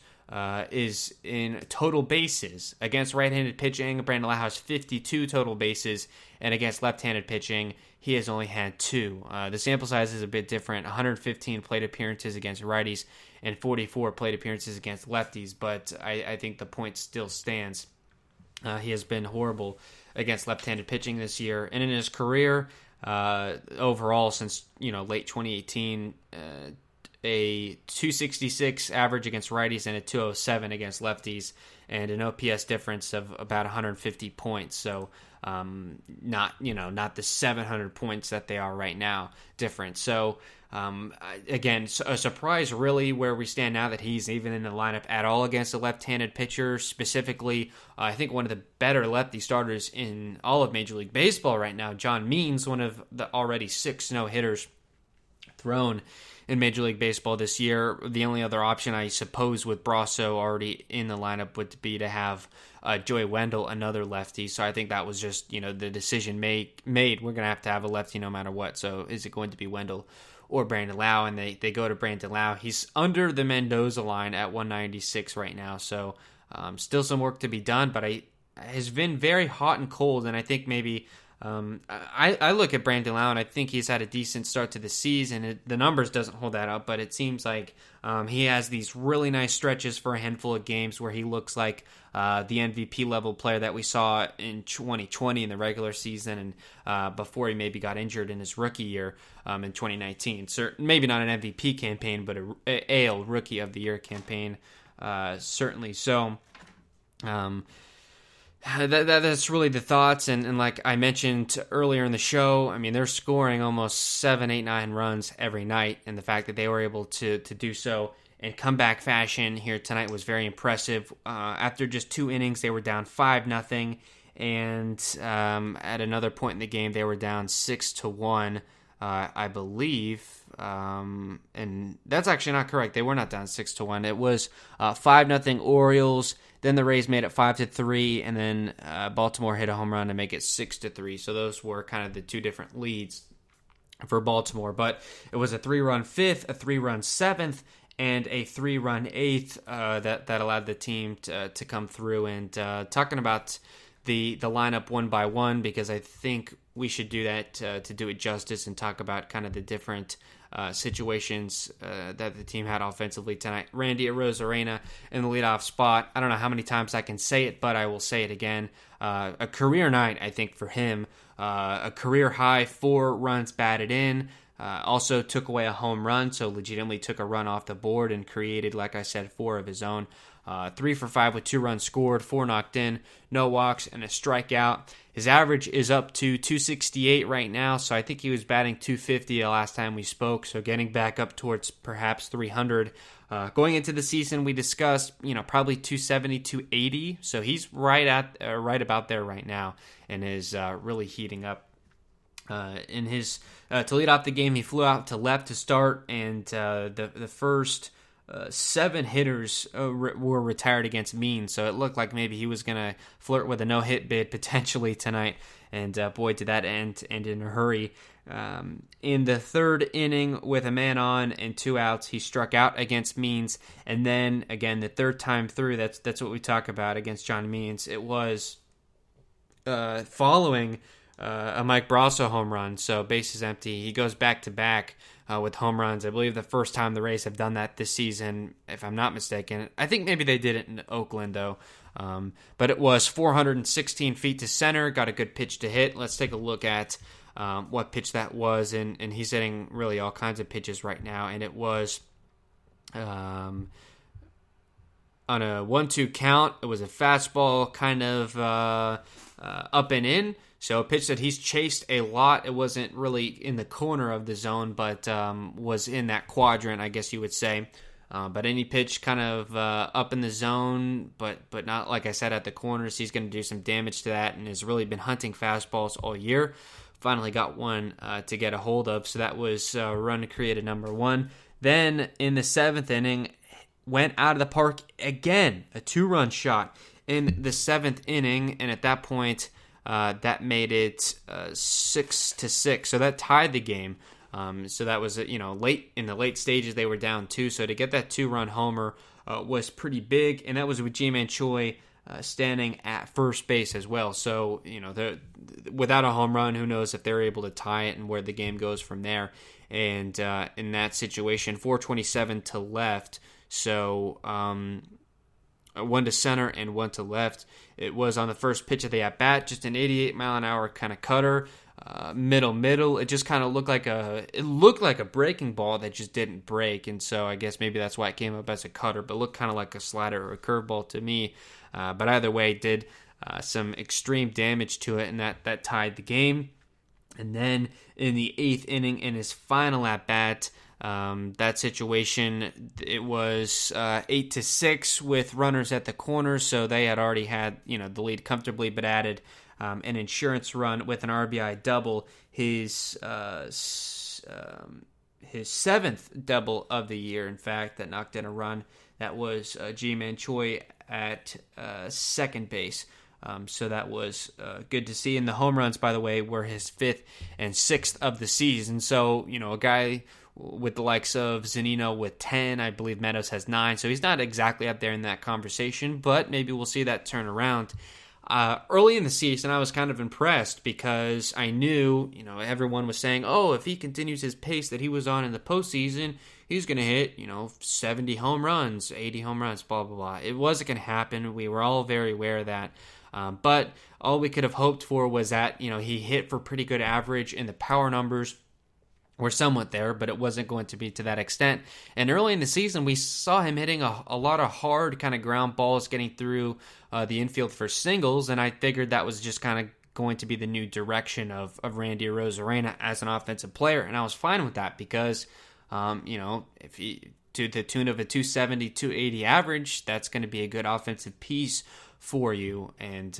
is in total bases. Against right-handed pitching, Brandon Lau has 52 total bases, and against left-handed pitching, he has only had 2. The sample size is a bit different: 115 plate appearances against righties and 44 plate appearances against lefties, but I think the point still stands. He has been horrible against left-handed pitching this year, and in his career overall since late 2018, a 266 average against righties and a 207 against lefties, and an OPS difference of about 150 points. So not the 700 points that they are right now different. So again, a surprise really where we stand now that he's even in the lineup at all against a left-handed pitcher. Specifically, I think one of the better lefty starters in all of Major League Baseball right now, John Means, one of the already 6 no-hitters thrown in Major League Baseball this year. The only other option, I suppose, with Brasso already in the lineup would be to have Joey Wendell, another lefty. So I think that was just, the decision made. We're going to have a lefty no matter what. So is it going to be Wendell or Brandon Lau? And they go to Brandon Lau. He's under the Mendoza line at 196 right now. So still some work to be done, but has been very hot and cold. And I think maybe I look at Brandon Lau, and I think he's had a decent start to the season. The numbers doesn't hold that up, but it seems like he has these really nice stretches for a handful of games where he looks like the MVP level player that we saw in 2020 in the regular season, and before he maybe got injured in his rookie year in 2019. Maybe not an MVP campaign, but a AL Rookie of the Year campaign, certainly. So that's really the thoughts, and like I mentioned earlier in the show, I mean, they're scoring almost 7, 8, 9 runs every night, and the fact that they were able to do so in comeback fashion here tonight was very impressive. After just 2 innings, they were down 5-0, and at another point in the game, they were down 6-1, I believe. And that's actually not correct. They were not down 6-1. It was 5-0 Orioles. Then the Rays made it 5-3, and then Baltimore hit a home run to make it 6-3. So those were kind of the 2 different leads for Baltimore. But it was a 3-run 5th, a 3-run 7th, and a 3-run 8th that allowed the team to come through. And talking about the lineup one by one, because I think we should do that to do it justice and talk about kind of the different situations that the team had offensively tonight. Randy Arozarena in the leadoff spot. I don't know how many times I can say it, but I will say it again. A career night, I think, for him. A career high 4 runs batted in. Also took away a home run, so legitimately took a run off the board and created, like I said, 4 of his own. 3 for 5 with 2 runs scored, 4 knocked in, no walks, and a strikeout. His average is up to 268 right now, so I think he was batting 250 the last time we spoke, so getting back up towards perhaps 300. Going into the season, we discussed, probably 270, 280, so he's right about there right now, and is really heating up. In his to lead off the game, he flew out to left to start, and the first 7 hitters were retired against Means, so it looked like maybe he was going to flirt with a no-hit bid potentially tonight, and boy, did that end in a hurry. In the 3rd inning, with a man on and 2 outs, he struck out against Means, and then, again, the 3rd time through, that's what we talk about against John Means. It was following a Mike Brasso home run, so bases empty. He goes back-to-back with home runs. I believe the first time the Rays have done that this season, if I'm not mistaken. I think maybe they did it in Oakland, though. But it was 416 feet to center, got a good pitch to hit. Let's take a look at what pitch that was, and he's hitting really all kinds of pitches right now, and it was on a 1-2 count. It was a fastball kind of up and in. So a pitch that he's chased a lot. It wasn't really in the corner of the zone, but was in that quadrant, I guess you would say. But any pitch kind of up in the zone, but not, like I said, at the corners, he's going to do some damage to that, and has really been hunting fastballs all year. Finally got one to get a hold of, so that was run created number 1. Then in the 7th inning, went out of the park again, a 2-run shot. in the 7th inning, and at that point, that made it 6-6. So that tied the game. So that was, late in the late stages, they were down 2. So to get that 2-run homer was pretty big, and that was with Ji-Man Choi standing at first base as well. So, without a home run, who knows if they're able to tie it and where the game goes from there. And in that situation, 4:27 to left. So 1 to center and 1 to left. It was on the first pitch of the at-bat, just an 88-mile-an-hour kind of cutter. Middle. It just kind of looked like a breaking ball that just didn't break, and so I guess maybe that's why it came up as a cutter, but looked kind of like a slider or a curveball to me. But either way, did some extreme damage to it, and that tied the game. And then in the 8th inning, in his final at bat, that situation, it was 8-6 with runners at the corners, so they had already had the lead comfortably, but added an insurance run with an RBI double, his 7th double of the year, in fact, that knocked in a run. That was Ji-Man Choi at second base. So that was good to see. And the home runs, by the way, were his 5th and 6th of the season. So, a guy with the likes of Zunino with 10, I believe Meadows has 9. So he's not exactly up there in that conversation, but maybe we'll see that turn around. Early in the season, I was kind of impressed because I knew, everyone was saying, if he continues his pace that he was on in the postseason, he's going to hit, 70 home runs, 80 home runs, blah, blah, blah. It wasn't going to happen. We were all very aware of that. But all we could have hoped for was that, he hit for pretty good average, and the power numbers were somewhat there, but it wasn't going to be to that extent. And early in the season, we saw him hitting a lot of hard kind of ground balls, getting through the infield for singles, and I figured that was just kind of going to be the new direction of Randy Arozarena as an offensive player, and I was fine with that because, if he to the tune of a 270, 280 average, that's going to be a good offensive piece for you, and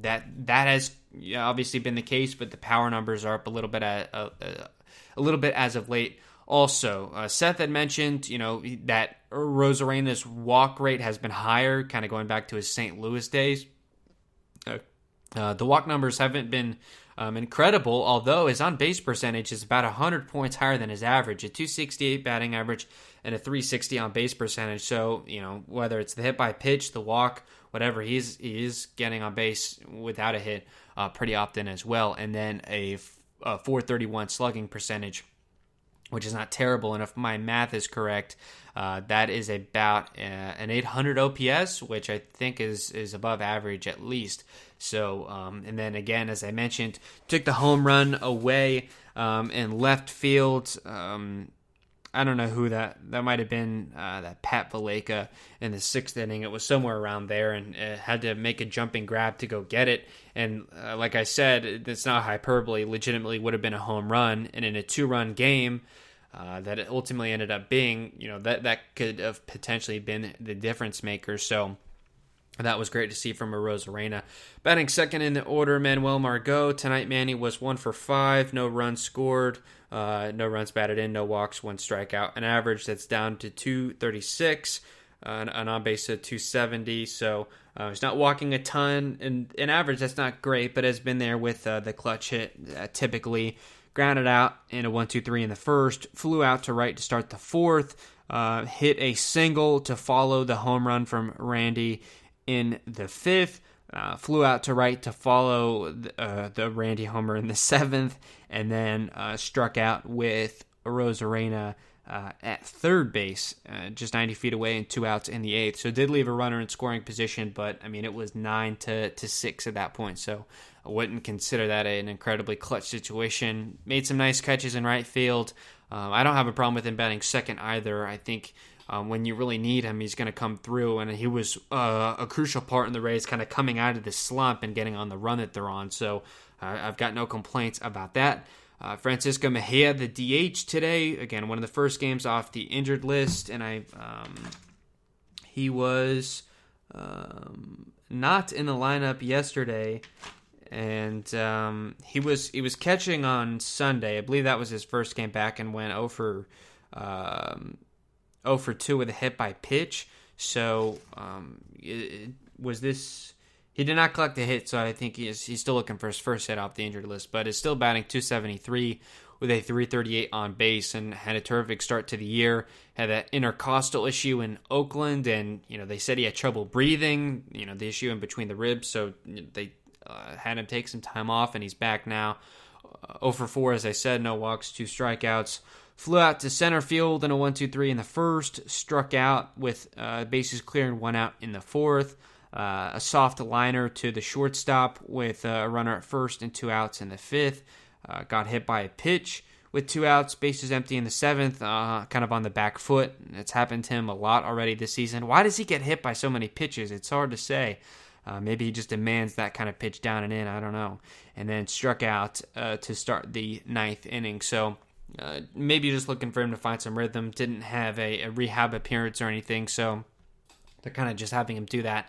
that has obviously been the case, but the power numbers are up a little bit as of late. Also, Seth had mentioned, that Rosarena's walk rate has been higher, kind of going back to his St. Louis days. The walk numbers haven't been incredible, although his on-base percentage is about 100 points higher than his average, a 268 batting average and a 360 on-base percentage. So, whether it's the hit by pitch, the walk, whatever, he is getting on base without a hit pretty often as well. And then a 431 slugging percentage, which is not terrible. And if my math is correct, that is about an 800 OPS, which I think is above average at least. So, and then again, as I mentioned, took the home run away in left field. I don't know who that might have been, that Pat Valleca in the 6th inning. It was somewhere around there, and had to make a jumping grab to go get it. And like I said, it's not hyperbole. Legitimately would have been a home run, and in a 2-run game, that it ultimately ended up being, that could have potentially been the difference maker. So that was great to see from Arozarena. Batting second in the order, Manuel Margot. Tonight, Manny was 1 for 5, no runs scored, no runs batted in, no walks, 1 strikeout. An average that's down to 236, an on-base of 270. So he's not walking a ton. And an average that's not great, but has been there with the clutch hit typically. Grounded out in a 1-2-3 in the first, flew out to right to start the 4th, hit a single to follow the home run from Randy in the 5th, flew out to right to follow the Randy homer in the 7th, and then struck out with Arozarena at third base, just 90 feet away and 2 outs in the 8th. So it did leave a runner in scoring position, but I mean, it was 9-6 at that point. So I wouldn't consider that an incredibly clutch situation. Made some nice catches in right field. I don't have a problem with him batting second either. I think when you really need him, he's going to come through, and he was a crucial part in the Rays kind of coming out of the slump and getting on the run that they're on. So I've got no complaints about that. Francisco Mejia, the DH today, again, one of the first games off the injured list, and he was not in the lineup yesterday, and he was catching on Sunday. I believe that was his first game back, and went 0 for 2 with a hit by pitch. So was this? He did not collect a hit, so I think he's still looking for his first hit off the injured list, but is still batting .273 with a .338 on base, and had a terrific start to the year. Had that intercostal issue in Oakland, and they said he had trouble breathing. The issue in between the ribs, so they had him take some time off, and he's back now. 0 for 4, as I said, no walks, 2 strikeouts. Flew out to center field in a 1-2-3 in the first. Struck out with bases clear and 1 out in the fourth. A soft liner to the shortstop with a runner at first and 2 outs in the fifth. Got hit by a pitch with 2 outs, bases empty in the seventh, kind of on the back foot. It's happened to him a lot already this season. Why does he get hit by so many pitches? It's hard to say. Maybe he just demands that kind of pitch down and in. I don't know. And then struck out to start the ninth inning. So maybe just looking for him to find some rhythm. Didn't have a rehab appearance or anything. So they're kind of just having him do that,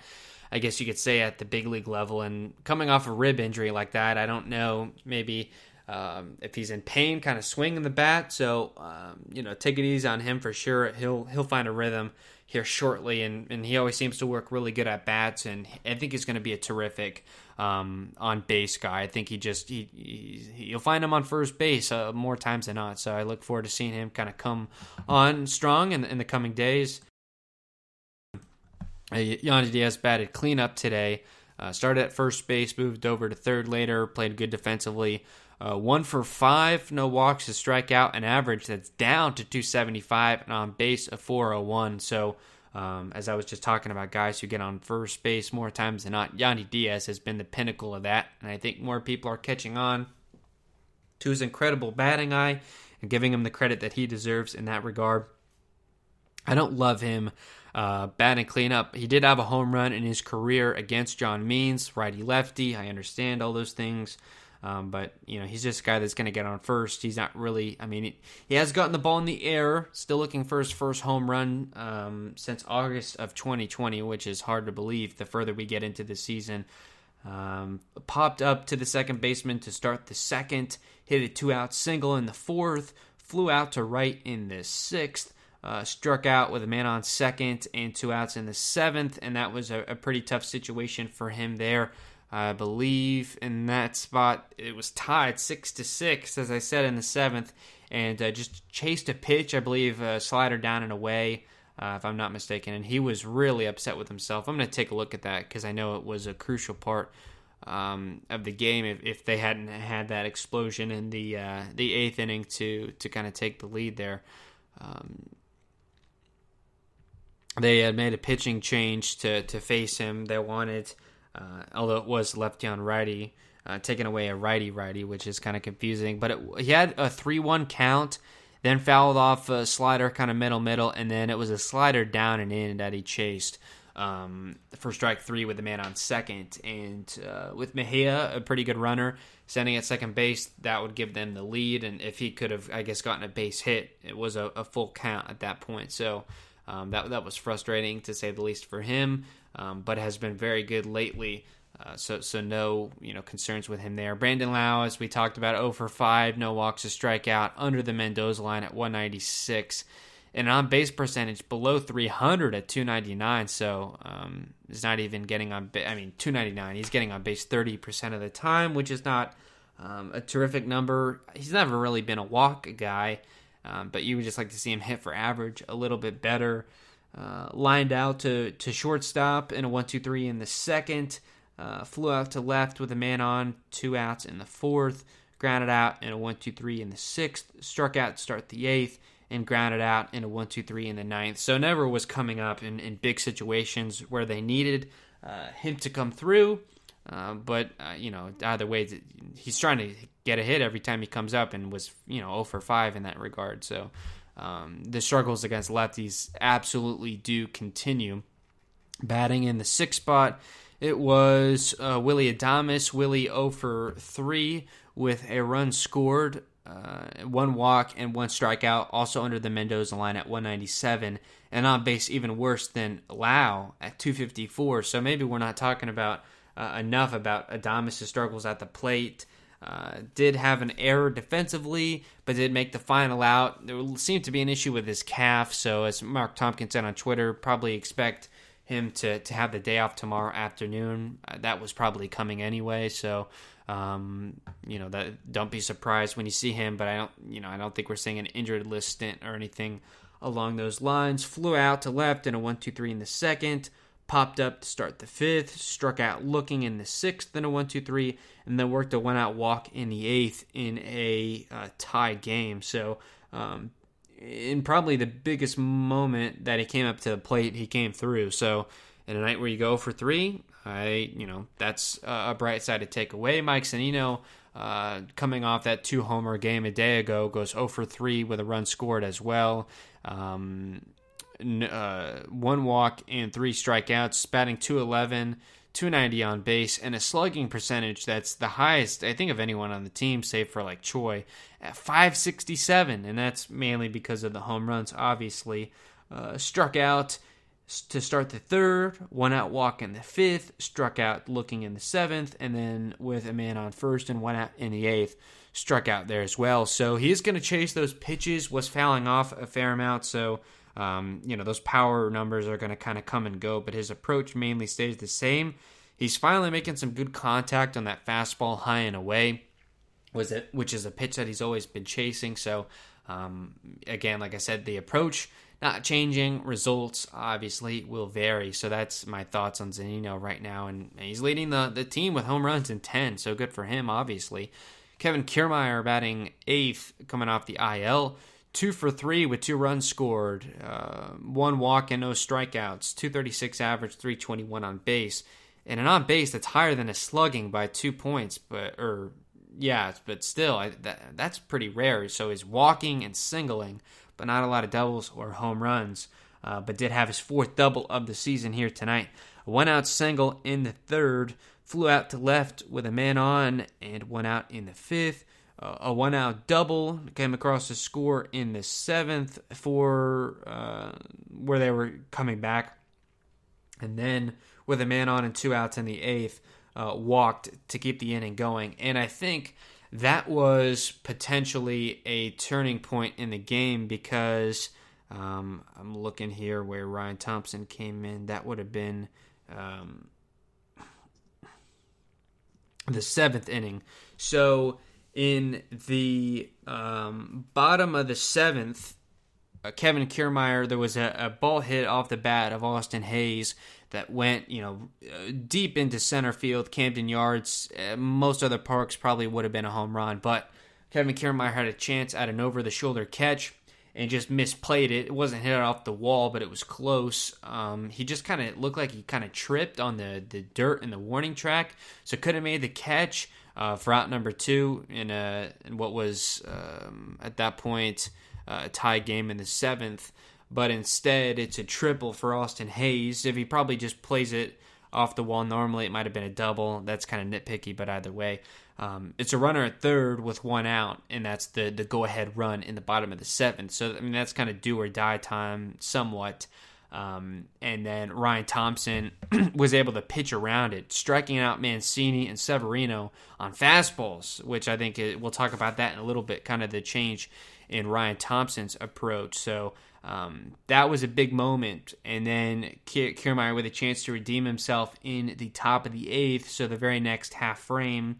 I guess you could say, at the big league level. And coming off a rib injury like that, I don't know. Maybe if he's in pain, kind of swinging the bat. So, take it easy on him for sure. He'll find a rhythm here shortly, and he always seems to work really good at bats, and I think he's going to be a terrific on base guy. I think you'll find him on first base more times than not. So I look forward to seeing him kind of come on strong in the coming days. Yandy Diaz batted cleanup today. Started at first base, moved over to third later, played good defensively. 1 for 5, no walks, a strikeout, an average that's down to .275, and on base a .401. So, as I was just talking about guys who get on first base more times than not, Yandy Diaz has been the pinnacle of that, and I think more people are catching on to his incredible batting eye and giving him the credit that he deserves in that regard. I don't love him batting cleanup. He did have a home run in his career against John Means, righty-lefty. I understand all those things. But, he's just a guy that's going to get on first. He's not really, he has gotten the ball in the air, still looking for his first home run since August of 2020, which is hard to believe the further we get into the season. Popped up to the second baseman to start the second, hit a 2-out single in the fourth, flew out to right in the sixth, struck out with a man on second and 2 outs in the seventh, and that was a pretty tough situation for him there. I believe in that spot it was tied 6-6, as I said, in the seventh, and just chased a pitch, I believe, a slider down and away, if I'm not mistaken, and he was really upset with himself. I'm going to take a look at that because I know it was a crucial part of the game if they hadn't had that explosion in the eighth inning to kind of take the lead there. They had made a pitching change to face him. They wanted, although it was lefty on righty, taking away a righty, which is kind of confusing. But he had a 3-1 count, then fouled off a slider kind of middle, and then it was a slider down and in that he chased for strike 3 with the man on second. And with Mejia, a pretty good runner, standing at second base, that would give them the lead. And if he could have, I guess, gotten a base hit, it was a full count at that point. So that was frustrating, to say the least, for him, but has been very good lately. So no concerns with him there. Brandon Lau, as we talked about, 0 for 5, no walks, a strikeout, under the Mendoza line at 196, and an on-base percentage below 300 at 299. So he's not even getting on base. 299. He's getting on base 30% of the time, which is not a terrific number. He's never really been a walk guy, but you would just like to see him hit for average a little bit better. Lined out to shortstop in a 1-2-3 in the second. Flew out to left with a man on, 2 outs in the fourth. Grounded out in a 1-2-3 in the sixth. Struck out to start the eighth, and grounded out in a 1-2-3 in the ninth. So never was coming up in big situations where they needed him to come through. But either way, he's trying to get a hit every time he comes up, and was 0 for 5 in that regard. So the struggles against lefties absolutely do continue. Batting in the sixth spot, it was Willy Adames. Willie 0 for 3 with a run scored, 1 walk, and 1 strikeout, also under the Mendoza line at 197, and on base even worse than Lau at 254. So maybe we're not talking about enough about Adames' struggles at the plate. Did have an error defensively, but did make the final out. There seemed to be an issue with his calf, so as Mark Tompkins said on Twitter, probably expect him to have the day off tomorrow afternoon. That was probably coming anyway, so that don't be surprised when you see him. But I don't think we're seeing an injured list stint or anything along those lines. Flew out to left in a 1-2-3 in the second, popped up to start the fifth, struck out looking in the sixth in a 1-2-3, and then worked a 1-out walk in the eighth in a tie game. So in probably the biggest moment that he came up to the plate, he came through. So in a night where you go for three, that's a bright side to take away. Mike Zunino, coming off that 2-homer game a day ago, goes 0 for 3 with a run scored as well. 1 walk and 3 strikeouts, batting .211, .290 on base, and a slugging percentage that's the highest, I think, of anyone on the team, save for like Choi, at .567, and that's mainly because of the home runs, obviously. Struck out to start the third, 1-out walk in the fifth, struck out looking in the seventh, and then with a man on first and 1 out in the eighth, struck out there as well. So he is going to chase those pitches, was fouling off a fair amount, so those power numbers are going to kind of come and go, but his approach mainly stays the same. He's finally making some good contact on that fastball high and away, which is a pitch that he's always been chasing. So, again, like I said, the approach not changing. Results obviously will vary. So that's my thoughts on Zunino right now, and he's leading the team with home runs in 10. So good for him, obviously. Kevin Kiermaier batting eighth, coming off the IL. 2 for 3 with 2 runs scored, 1 walk and no strikeouts, .236 average, .321 on base, and an on base that's higher than a slugging by 2 points. But still, that's pretty rare. So he's walking and singling, but not a lot of doubles or home runs. But did have his 4th double of the season here tonight. A 1-out single in the third, flew out to left with a man on, and 1 out in the fifth. A 1-out double came across the score in the seventh for where they were coming back. And then with a man on and 2 outs in the eighth, walked to keep the inning going. And I think that was potentially a turning point in the game because I'm looking here where Ryan Thompson came in. That would have been the 7th inning. So in the bottom of the 7th, Kevin Kiermaier, there was a ball hit off the bat of Austin Haynes that went, deep into center field, Camden Yards. Most other parks probably would have been a home run, but Kevin Kiermaier had a chance at an over-the-shoulder catch and just misplayed it. It wasn't hit off the wall, but it was close. He just kind of looked like he kind of tripped on the dirt in the warning track, so could have made the catch for out number 2 in what was, at that point, a tie game in the 7th. But instead, it's a triple for Austin Haynes. If he probably just plays it off the wall normally, it might have been a double. That's kind of nitpicky, but either way. It's a runner at third with 1 out, and that's the go-ahead run in the bottom of the 7th. So, that's kind of do or die time somewhat. And then Ryan Thompson was able to pitch around it, striking out Mancini and Severino on fastballs, which I think we'll talk about that in a little bit, kind of the change in Ryan Thompson's approach. So that was a big moment. And then Kiermaier with a chance to redeem himself in the top of the 8th. So the very next half frame,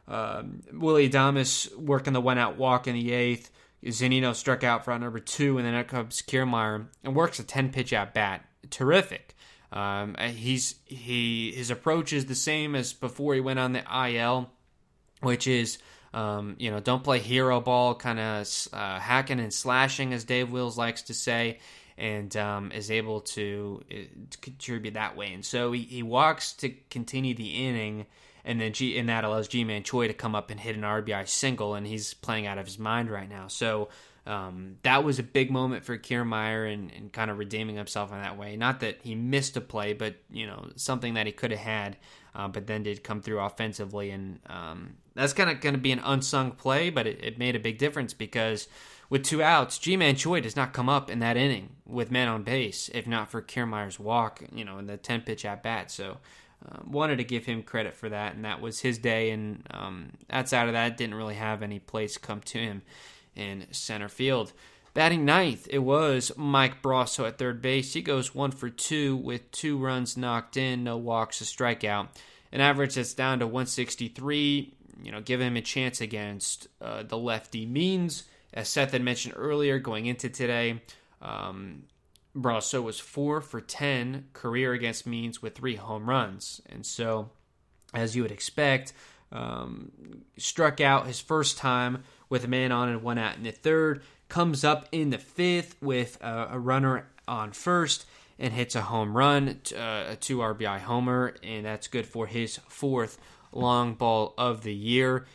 Willie Adames working the 1-out walk in the 8th. Zunino struck out for out number 2, and then up comes Kiermaier and works a 10-pitch at bat. Terrific. His approach is the same as before he went on the IL, which is don't play hero ball, kind of hacking and slashing, as Dave Wills likes to say, and is able to contribute that way. And so he walks to continue the inning. And then that allows Ji-Man Choi to come up and hit an RBI single, and he's playing out of his mind right now. So that was a big moment for Kiermaier and kind of redeeming himself in that way. Not that he missed a play, but something that he could have had, but then did come through offensively. And that's kind of going to be an unsung play, but it made a big difference because with 2 outs, Ji-Man Choi does not come up in that inning with man on base, if not for Kiermaier's walk, in the 10-pitch at bat. So wanted to give him credit for that, and that was his day. And outside of that, didn't really have any plays come to him in center field. Batting ninth, it was Mike Brasso at third base. He goes 1 for 2 with 2 runs knocked in, no walks, a strikeout. An average that's down to 163. Give him a chance against the lefty Means. As Seth had mentioned earlier, going into today, Brasso was 4 for 10 career against Means with 3 home runs. And so, as you would expect, struck out his first time with a man on and 1 out in the third. Comes up in the 5th with a runner on first and hits a home run, a 2 RBI homer, and that's good for his 4th long ball of the year.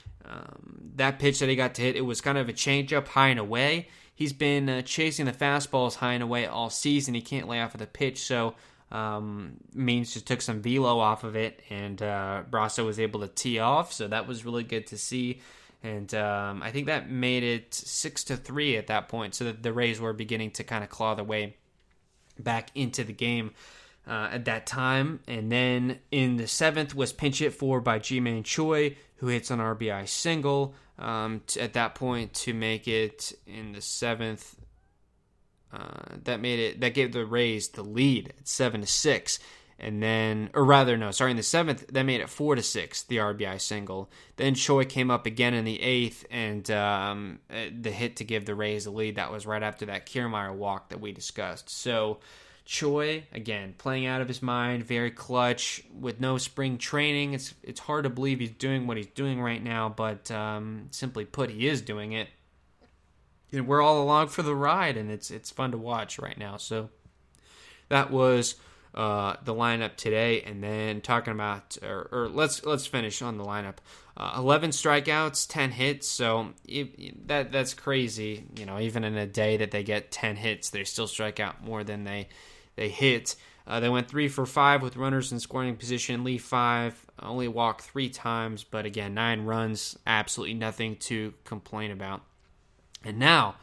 That pitch that he got to hit, it was kind of a changeup high and away. He's been chasing the fastballs high and away all season. He can't lay off of the pitch, so Means just took some velo off of it, and Brasso was able to tee off, so that was really good to see. And I think that made it 6-3 at that point, so that the Rays were beginning to kind of claw their way back into the game at that time. And then in the 7th was pinch hit for by Ji-Man Choi, who hits an RBI single at that point to make it in the 7th. That gave the Rays the lead at 7-6. And then, in the 7th, that made it 4-6, the RBI single. Then Choi came up again in the 8th, and the hit to give the Rays the lead, that was right after that Kiermaier walk that we discussed. So, Choi, again, playing out of his mind, very clutch, with no spring training. It's hard to believe he's doing what he's doing right now, but simply put, he is doing it. And we're all along for the ride, and it's fun to watch right now. So, that was the lineup today, and then talking about, or let's finish on the lineup. 11 strikeouts, 10 hits, so that's crazy. Even in a day that they get 10 hits, they still strike out more than they hit. They went 3 for 5 with runners in scoring position, lead 5, only walked 3 times, but again, 9 runs, absolutely nothing to complain about. And now,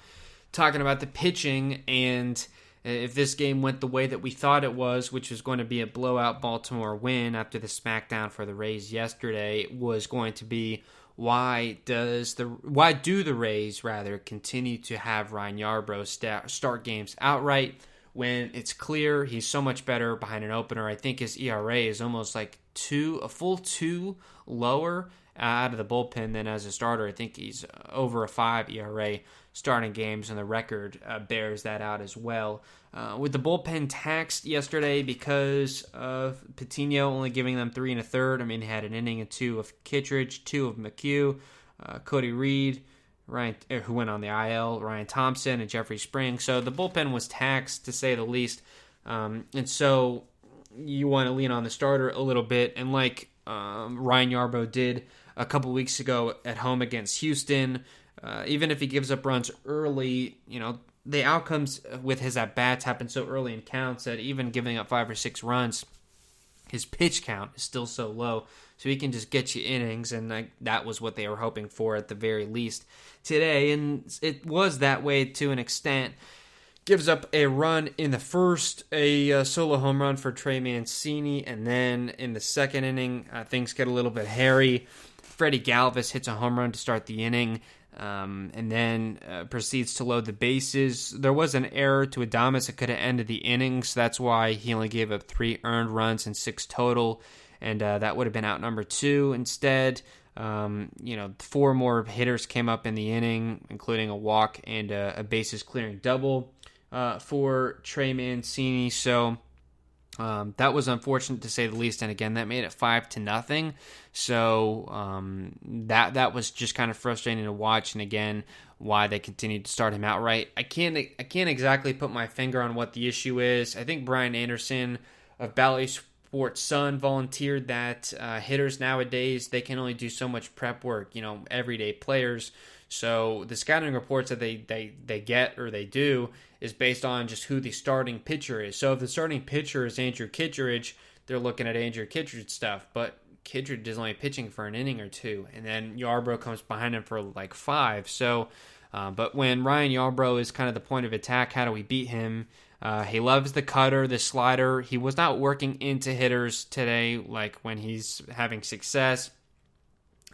talking about the pitching, and if this game went the way that we thought it was, which was going to be a blowout Baltimore win after the smackdown for the Rays yesterday, was going to be why do the Rays continue to have Ryan Yarbrough start games outright when it's clear he's so much better behind an opener? I think his ERA is almost like a full 2 lower out of the bullpen than as a starter. I think he's over a 5 ERA starting games, and the record bears that out as well. With the bullpen taxed yesterday because of Patino only giving them 3 1/3. I mean, he had an inning or 2 of Kittredge, 2 of McHugh, Cody Reed, Ryan, who went on the IL, Ryan Thompson, and Jeffrey Spring. So the bullpen was taxed, to say the least. And so you want to lean on the starter a little bit, and like Ryan Yarbrough did a couple weeks ago at home against Houston, even if he gives up runs early, the outcomes with his at-bats happen so early in counts that even giving up 5 or 6 runs, his pitch count is still so low, so he can just get you innings, and that was what they were hoping for at the very least today, and it was that way to an extent. Gives up a run in the first, a solo home run for Trey Mancini, and then in the second inning, things get a little bit hairy. Freddie Galvis hits a home run to start the inning, and then proceeds to load the bases. There was an error to Adames that could have ended the inning, so that's why he only gave up 3 earned runs and 6 total, and that would have been out number 2 instead. 4 more hitters came up in the inning, including a walk and a bases clearing double for Trey Mancini. So that was unfortunate to say the least, and again, that made it 5-0. So that was just kind of frustrating to watch, and again, why they continued to start him outright. I can't exactly put my finger on what the issue is. I think Brian Anderson of Bally Sports Sun volunteered that hitters nowadays, they can only do so much prep work, everyday players. So the scouting reports that they get or they do is based on just who the starting pitcher is. So if the starting pitcher is Andrew Kittredge, they're looking at Andrew Kittredge stuff, but Kittredge is only pitching for an inning or 2, and then Yarbrough comes behind him for like 5. So, but when Ryan Yarbrough is kind of the point of attack, how do we beat him? He loves the cutter, the slider. He was not working into hitters today like when he's having success.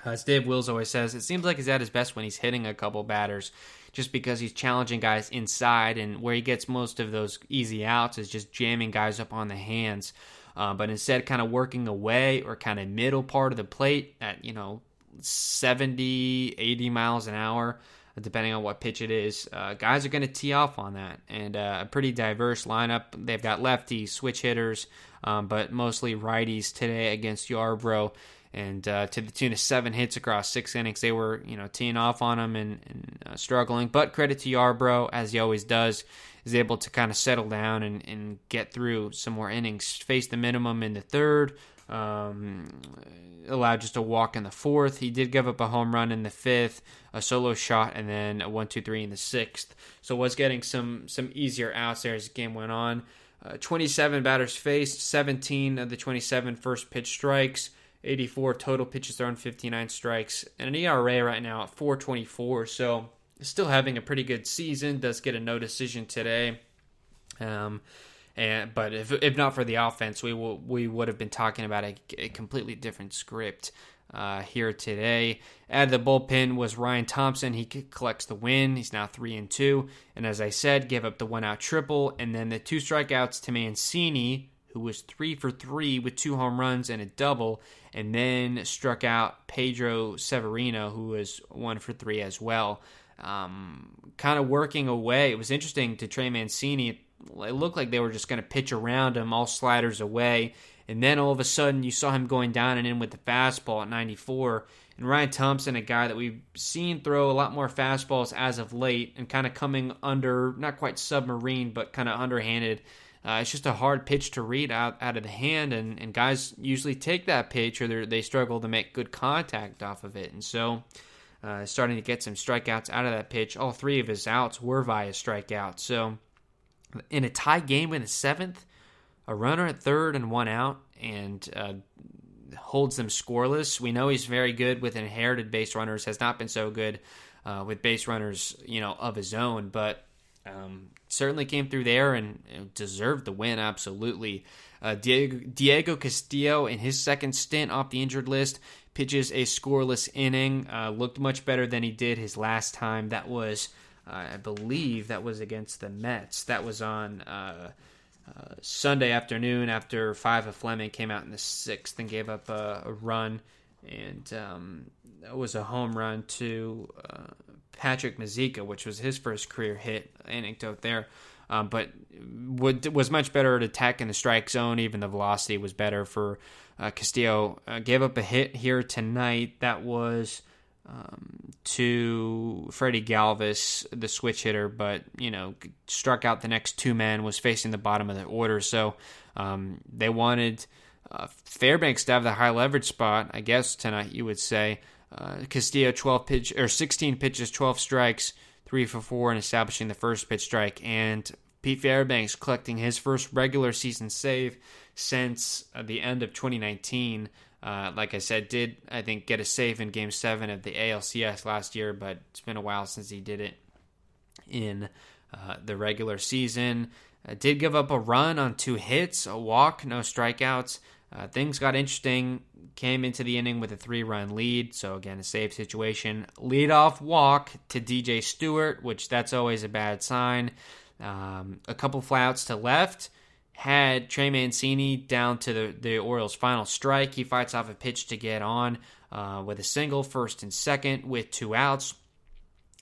As Dave Wills always says, it seems like he's at his best when he's hitting a couple batters, just because he's challenging guys inside, and where he gets most of those easy outs is just jamming guys up on the hands. But instead kind of working away or kind of middle part of the plate at, 70, 80 miles an hour, depending on what pitch it is. Guys are going to tee off on that. And a pretty diverse lineup. They've got lefties, switch hitters, but mostly righties today against Yarbrough. And to the tune of 7 hits across 6 innings, they were, teeing off on him and struggling. But credit to Yarbrough, as he always does, is able to kind of settle down and get through some more innings. Faced the minimum in the third, allowed just a walk in the fourth. He did give up a home run in the fifth, a solo shot, and then a 1-2-3 in the sixth. So was getting some easier outs there as the game went on. 27 batters faced, 17 of the 27 first pitch strikes, 84 total pitches thrown, 59 strikes, and an ERA right now at 4.24. So still having a pretty good season. Does get a no decision today. But if not for the offense, we would have been talking about a completely different script here today. Out of the bullpen was Ryan Thompson. He collects the win. He's now 3-2. And as I said, gave up the 1-out triple, and then the 2 strikeouts to Mancini, who was 3 for 3 with 2 home runs and a double, and then struck out Pedro Severino, who was 1 for 3 as well. Kind of working away. It was interesting to Trey Mancini. It looked like they were just going to pitch around him, all sliders away, and then all of a sudden you saw him going down and in with the fastball at 94. And Ryan Thompson, a guy that we've seen throw a lot more fastballs as of late and kind of coming under, not quite submarine, but kind of underhanded. It's just a hard pitch to read out of the hand, and guys usually take that pitch or they struggle to make good contact off of it. And so starting to get some strikeouts out of that pitch. All 3 of his outs were via strikeouts. So in a tie game in the 7th, a runner at third and 1 out, and holds them scoreless. We know he's very good with inherited base runners, has not been so good with base runners, of his own, but certainly came through there and deserved the win, absolutely. Diego Castillo, in his second stint off the injured list, pitches a scoreless inning. Looked much better than he did his last time. That was, I believe, that was against the Mets. That was on Sunday afternoon after Five of Fleming came out in the 6th and gave up a run. And that was a home run to Patrick Mazeika, which was his first career hit, anecdote there. But was much better at attacking the strike zone. Even the velocity was better for Castillo. Gave up a hit here tonight. That was to Freddie Galvis, the switch hitter, but struck out the next 2 men, was facing the bottom of the order. So they wanted Fairbanks to have the high leverage spot, I guess tonight you would say. Castillo 16 pitches, 12 strikes, 3 for 4, and establishing the first pitch strike. And Pete Fairbanks collecting his first regular season save since the end of 2019. Like I said, did, I think, get a save in Game 7 of the ALCS last year, but it's been a while since he did it in the regular season. Did give up a run on 2 hits, a walk, no strikeouts. Things got interesting. Came into the inning with a 3-run lead, so again, a save situation. Leadoff walk to DJ Stewart, which that's always a bad sign. A couple fly-outs to left. Had Trey Mancini down to the Orioles' final strike. He fights off a pitch to get on with a single, first and second, with 2 outs.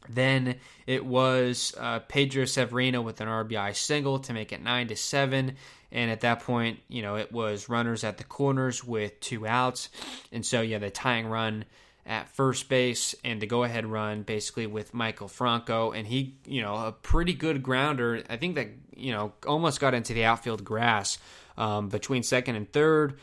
Then it was Pedro Severino with an RBI single to make it 9-7. And at that point, it was runners at the corners with 2 outs. And so, the tying run at first base and the go-ahead run basically with Michael Franco. And he, a pretty good grounder. I think that, almost got into the outfield grass between second and third.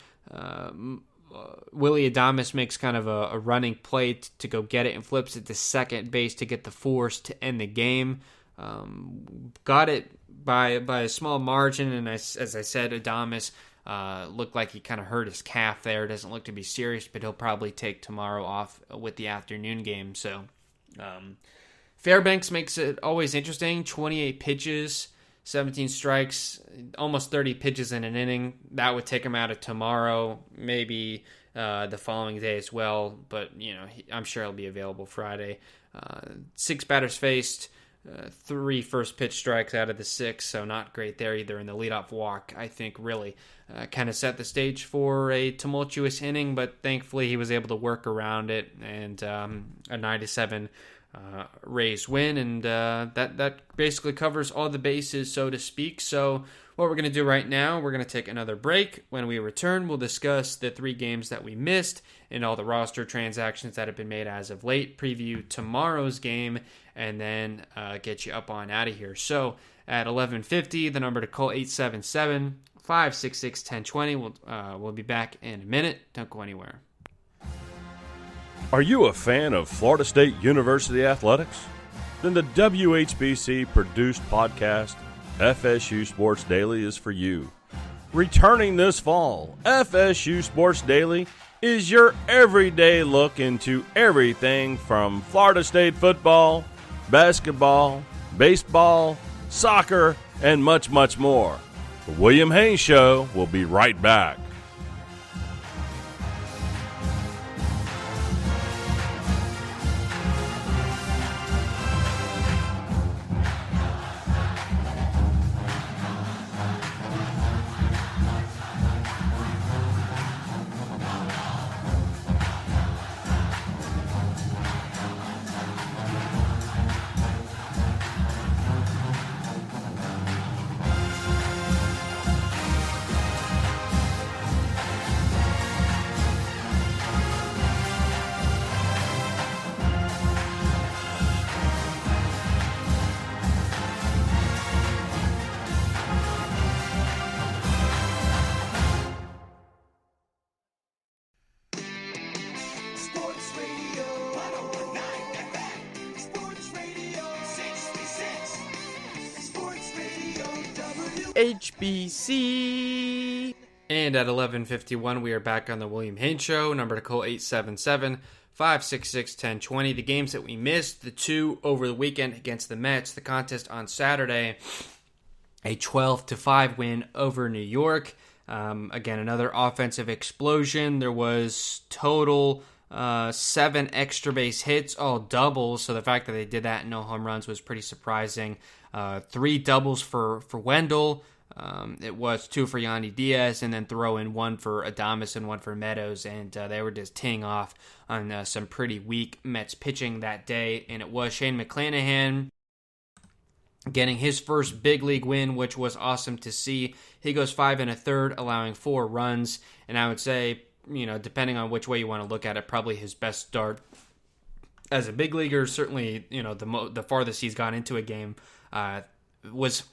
Willie Adames makes kind of a running play to go get it and flips it to second base to get the force to end the game. Got it by a small margin, and as I said, Adames looked like he kind of hurt his calf there. Doesn't look to be serious, but he'll probably take tomorrow off with the afternoon game. So Fairbanks makes it always interesting. 28 pitches, 17 strikes, almost 30 pitches in an inning. That would take him out of tomorrow, maybe the following day as well. But, I'm sure he'll be available Friday. 6 batters faced, 3 first pitch strikes out of the 6, so not great there either. And the leadoff walk, I think, really kind of set the stage for a tumultuous inning, but thankfully he was able to work around it, and a 9-7 Rays win, and that basically covers all the bases, so to speak. So what we're going to do right now, we're going to take another break. When we return, we'll discuss the 3 games that we missed and all the roster transactions that have been made as of late, preview tomorrow's game, and then get you up on out of here. So at 11:50, the number to call 877-566-1020. We'll be back in a minute. Don't go anywhere. Are you a fan of Florida State University athletics? Then the WHBC-produced podcast, FSU Sports Daily, is for you. Returning this fall, FSU Sports Daily is your everyday look into everything from Florida State football, basketball, baseball, soccer, and much, much more. The William Haynes Show will be right back. HBC. And at 11:51, we are back on the William Haynes Show. Number to call 877-566-1020. The games that we missed, the 2 over the weekend against the Mets, the contest on Saturday, a 12-5 win over New York. Again, another offensive explosion. There was total 7 extra base hits, all doubles. So the fact that they did that and no home runs was pretty surprising. 3 doubles for Wendell. It was 2 for Yandy Diaz, and then throw in 1 for Adames and 1 for Meadows, and they were just teeing off on some pretty weak Mets pitching that day. And it was Shane McClanahan getting his first big league win, which was awesome to see. He goes 5 1/3, allowing 4 runs, and I would say, depending on which way you want to look at it, probably his best start as a big leaguer. Certainly, the farthest he's gone into a game was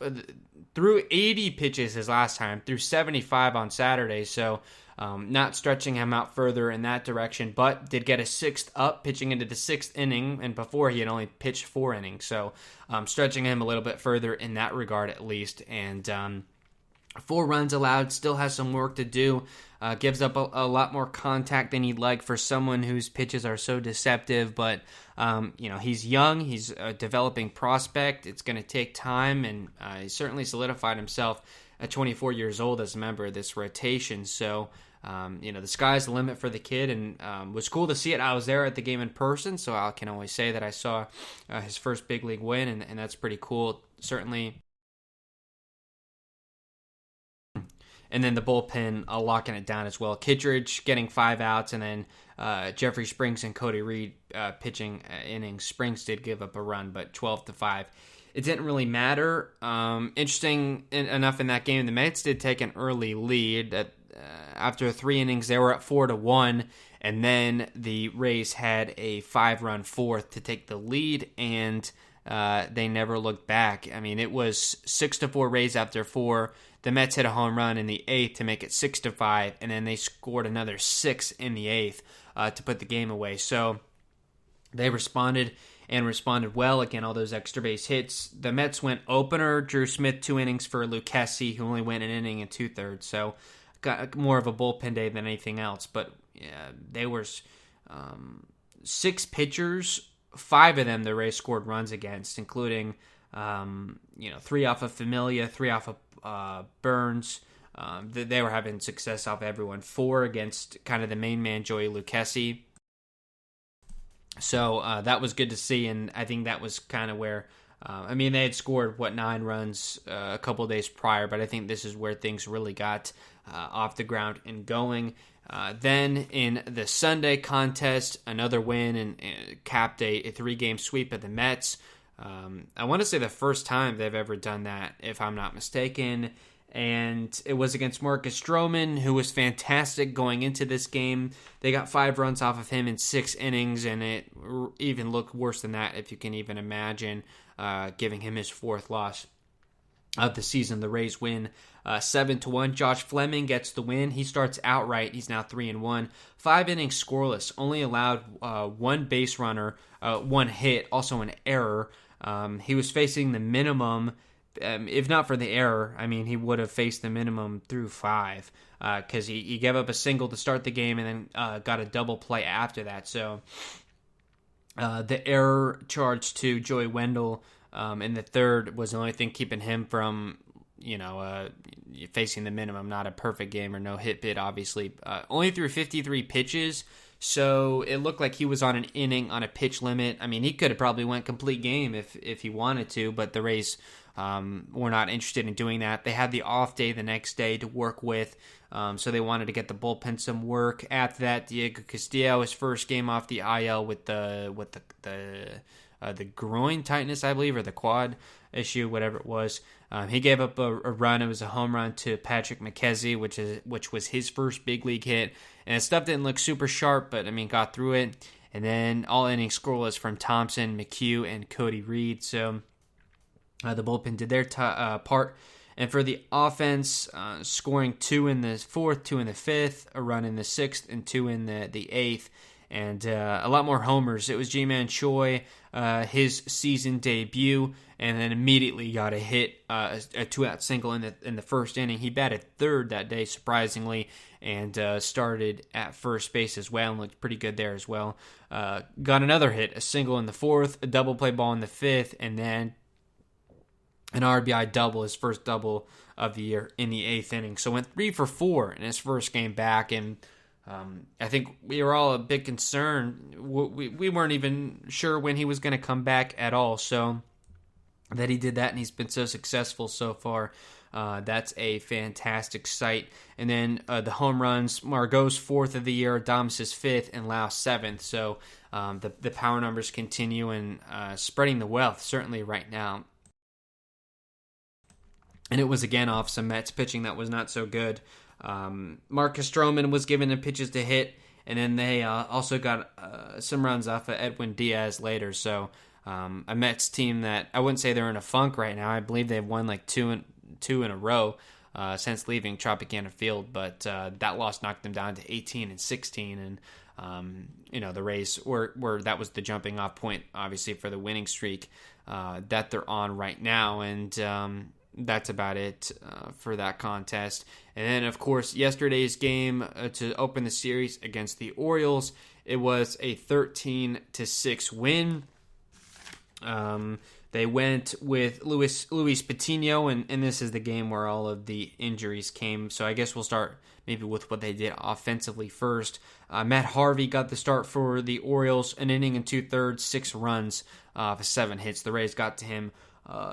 through 80 pitches his last time, through 75 on Saturday, so not stretching him out further in that direction, but did get a 6th up pitching into the 6th inning, and before he had only pitched 4 innings, so stretching him a little bit further in that regard at least. And 4 runs allowed, still has some work to do, gives up a lot more contact than he'd like for someone whose pitches are so deceptive, but he's young, he's a developing prospect. It's going to take time, and he certainly solidified himself at 24 years old as a member of this rotation. So, the sky's the limit for the kid, and was cool to see it. I was there at the game in person, so I can always say that I saw his first big league win, and that's pretty cool, certainly. And then the bullpen locking it down as well. Kittredge getting 5 outs, and then Jeffrey Springs and Cody Reed pitching innings. Springs did give up a run, but 12-5. It didn't really matter. Interesting enough in that game, the Mets did take an early lead. After 3 innings, they were at 4-1, and then the Rays had a 5-run 4th to take the lead, and they never looked back. I mean, it was 6-4 Rays after 4. The Mets hit a home run in the 8th to make it 6-5, and then they scored another 6 in the 8th to put the game away. So they responded well. Again, all those extra base hits. The Mets went opener. Drew Smith 2 innings for Lucchesi, who only went an inning and 2/3. So got more of a bullpen day than anything else. But they were 6 pitchers. 5 of them the Rays scored runs against, including 3 off of Familia, 3 off of Burns, They were having success off everyone. 4 against kind of the main man, Joey Lucchesi. So that was good to see, and I think that was kind of where, they had scored, 9 runs a couple of days prior, but I think this is where things really got off the ground and going. Then in the Sunday contest, another win and capped a 3-game sweep of the Mets. I want to say the first time they've ever done that, if I'm not mistaken. And it was against Marcus Stroman, who was fantastic going into this game. They got 5 runs off of him in 6 innings, and it even looked worse than that, if you can even imagine, giving him his 4th loss of the season. The Rays win 7-1. Josh Fleming gets the win. He starts outright. He's now 3-1. 5 innings scoreless. Only allowed 1 base runner, 1 hit, also an error. He was facing the minimum. If not for the error, he would have faced the minimum through 5 because he gave up a single to start the game and then got a double play after that. So the error charge to Joey Wendell in the 3rd was the only thing keeping him from, facing the minimum. Not a perfect game or no hit bid, obviously. Only threw 53 pitches, so it looked like he was on an inning on a pitch limit. He could have probably went complete game if he wanted to, but the Rays were not interested in doing that. They had the off day the next day to work with, so they wanted to get the bullpen some work. After that, Diego Castillo, his first game off the IL with the groin tightness, I believe, or the quad issue, whatever it was. He gave up a run. It was a home run to Patrick McKenzie, which was his first big league hit. And his stuff didn't look super sharp, but got through it. And then all innings scoreless from Thompson, McHugh, and Cody Reed. So the bullpen did their part. And for the offense, scoring 2 in the 4th, 2 in the 5th, a run in the 6th, and 2 in the 8th. And a lot more homers. It was Ji-Man Choi, his season debut, and then immediately got a hit, a 2-out single in the first inning. He batted 3rd that day, surprisingly, and started at first base as well, and looked pretty good there as well. Got another hit, a single in the 4th, a double play ball in the 5th, and then an RBI double, his first double of the year in the 8th inning. So went 3 for 4 in his first game back, and I think we were all a bit concerned. We weren't even sure when he was going to come back at all. So that he did that, and he's been so successful so far. That's a fantastic sight. And then the home runs, Margot's 4th of the year, Adames' 5th, and Lau's 7th. So the power numbers continue and spreading the wealth, certainly right now. And it was again off some Mets pitching that was not so good. Marcus Stroman was given the pitches to hit, and then they also got some runs off of Edwin Diaz later. So a Mets team that I wouldn't say they're in a funk right now. I believe they've won like two in a row since leaving Tropicana Field, but that loss knocked them down to 18-16, and the Rays were that was the jumping off point, obviously, for the winning streak that they're on right now, and that's about it for that contest. And then, of course, yesterday's game to open the series against the Orioles, it was a 13-6 win. They went with Luis Patino, and this is the game where all of the injuries came. So I guess we'll start maybe with what they did offensively first. Matt Harvey got the start for the Orioles, an inning and 2/3, 6 runs for 7 hits. The Rays got to him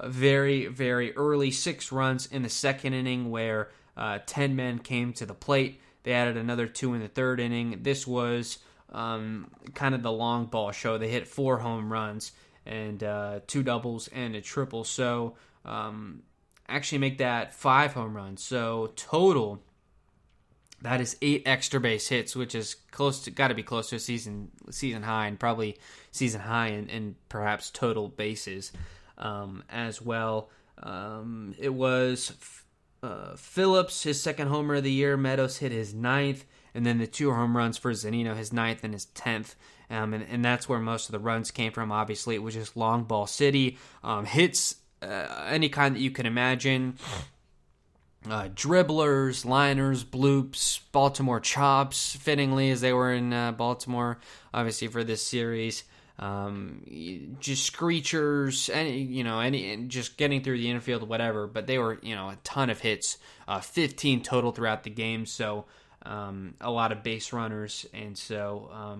very, very early, 6 runs in the 2nd inning where 10 men came to the plate. They added another 2 in the 3rd inning. This was kind of the long ball show. They hit 4 home runs and 2 doubles and a triple. So actually make that 5 home runs. So total, that is 8 extra base hits, which is got to be close to a season high, and probably season high in perhaps total bases. As well. It was Phillips, his 2nd homer of the year. Meadows hit his 9th, and then the 2 home runs for Zunino, his 9th and his 10th. And that's where most of the runs came from. Obviously, it was just long ball city. Hits any kind that you can imagine. Dribblers, liners, bloops, Baltimore chops, fittingly, as they were in Baltimore, obviously, for this series. just screechers, and just getting through the infield, whatever. But they were, a ton of hits, 15 total throughout the game. So a lot of base runners, and so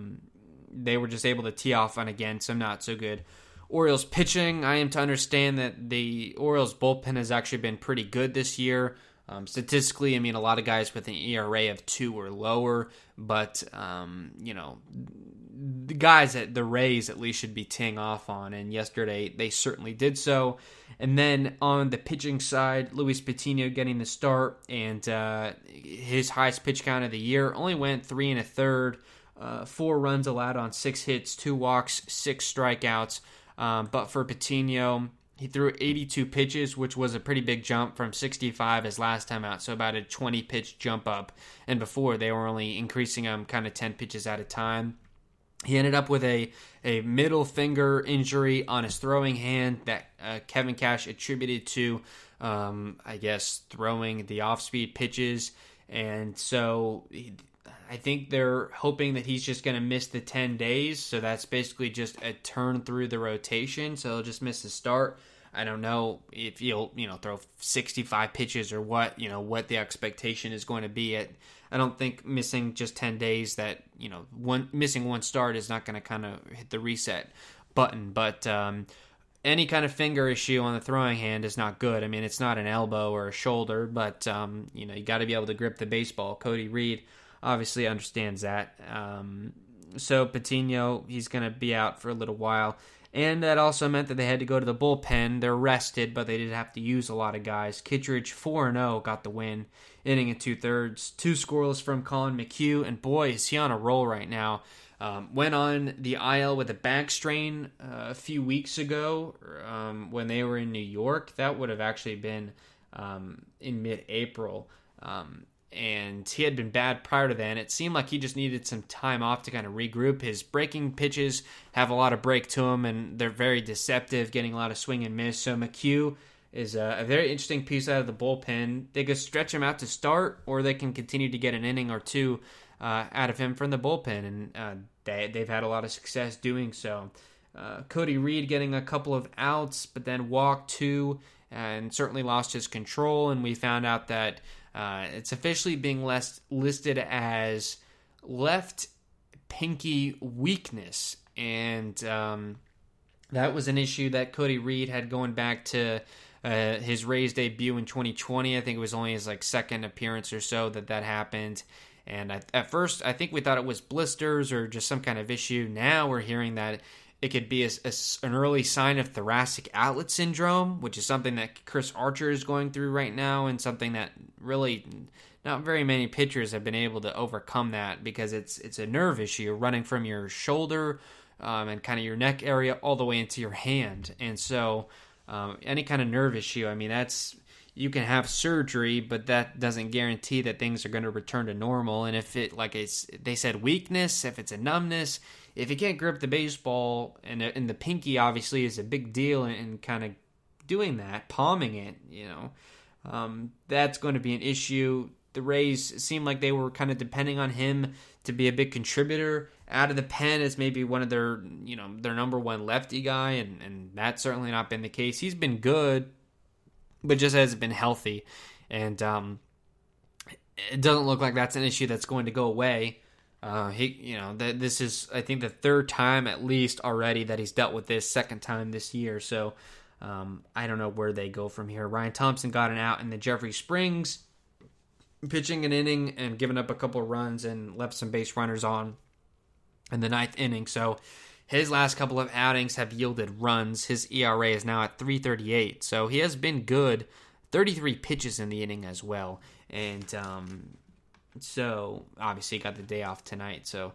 they were just able to tee off on, again, some not so good Orioles pitching. I am to understand that the Orioles bullpen has actually been pretty good this year. Statistically, a lot of guys with an ERA of 2 or lower, but, the guys at the Rays at least should be teeing off on, and yesterday they certainly did so. And then on the pitching side, Luis Patino getting the start, and his highest pitch count of the year, only went 3 1/3, 4 runs allowed on 6 hits, 2 walks, 6 strikeouts. But for Patino, he threw 82 pitches, which was a pretty big jump from 65 his last time out, so about a 20-pitch jump up. And before, they were only increasing him kind of 10 pitches at a time. He ended up with a middle finger injury on his throwing hand that Kevin Cash attributed to, throwing the off-speed pitches. And so I think they're hoping that he's just going to miss the 10 days. So that's basically just a turn through the rotation. So he'll just miss the start. I don't know if he'll, throw 65 pitches or what the expectation is going to be. I don't think missing just 10 days missing one start is not going to kind of hit the reset button. But any kind of finger issue on the throwing hand is not good. It's not an elbow or a shoulder, but, you got to be able to grip the baseball. Cody Reed obviously understands that. So Patino, he's going to be out for a little while. And that also meant that they had to go to the bullpen. They're rested, but they did have to use a lot of guys. Kittredge, 4-0, got the win, inning and 2/3. 2 scoreless from Colin McHugh, and boy, is he on a roll right now. Went on the IL with a back strain a few weeks ago when they were in New York. That would have actually been in mid-April. And he had been bad prior to then. It seemed like he just needed some time off to kind of regroup. His breaking pitches have a lot of break to them, and they're very deceptive, getting a lot of swing and miss. So McHugh is a very interesting piece out of the bullpen. They could stretch him out to start, or they can continue to get an inning or two out of him from the bullpen, and they've had a lot of success doing so. Cody Reed getting a couple of outs, but then walked 2 and certainly lost his control, and we found out that it's officially being listed as left pinky weakness, and that was an issue that Cody Reed had going back to his Rays debut in 2020. I think it was only his second appearance or so that happened. And at first, I think we thought it was blisters or just some kind of issue. Now we're hearing that it could be an early sign of thoracic outlet syndrome, which is something that Chris Archer is going through right now, and something that really not very many pitchers have been able to overcome that, because it's a nerve issue running from your shoulder and kind of your neck area all the way into your hand. And so any kind of nerve issue, you can have surgery, but that doesn't guarantee that things are going to return to normal. And if they said weakness, if it's a numbness, if you can't grip the baseball, and the pinky obviously is a big deal in kind of doing that, palming it, that's going to be an issue. The Rays seem like they were kind of depending on him to be a big contributor out of the pen as maybe one of their number one lefty guy, and that's certainly not been the case. He's been good, but just hasn't been healthy, and it doesn't look like that's an issue that's going to go away. This is, I think, the 3rd time at least already that he's dealt with this, 2nd time this year. So I don't know where they go from here. Ryan Thompson got an out in the Jeffrey Springs, pitching an inning and giving up a couple of runs and left some base runners on in the 9th inning. So his last couple of outings have yielded runs. His ERA is now at 3.38. So he has been good. 33 pitches in the inning as well. And so obviously got the day off tonight. So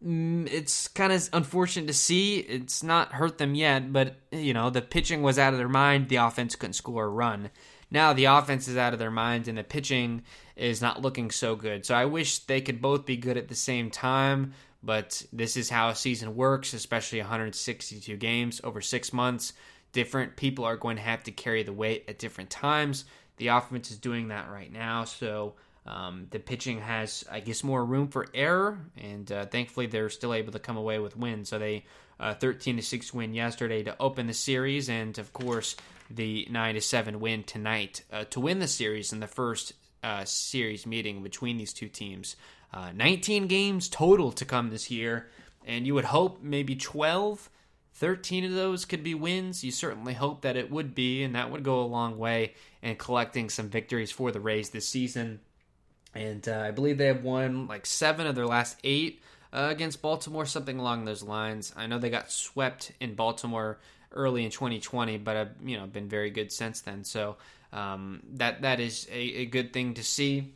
it's kind of unfortunate to see. It's not hurt them yet, but the pitching was out of their mind. The offense couldn't score a run. Now the offense is out of their mind and the pitching is not looking so good. So I wish they could both be good at the same time, but this is how a season works, especially 162 games over 6 months. Different people are going to have to carry the weight at different times. The offense is doing that right now, so The pitching has, I guess, more room for error, and thankfully they're still able to come away with wins. So they 13-6 win yesterday to open the series, and of course the 9-7 win tonight to win the series in the first series meeting between these two teams. 19 games total to come this year, and you would hope maybe 13 of those could be wins. You certainly hope that it would be, and that would go a long way in collecting some victories for the Rays this season. And I believe they have won like 7 of their last 8 against Baltimore, something along those lines. I know they got swept in Baltimore early in 2020, but have been very good since then. So that is a good thing to see.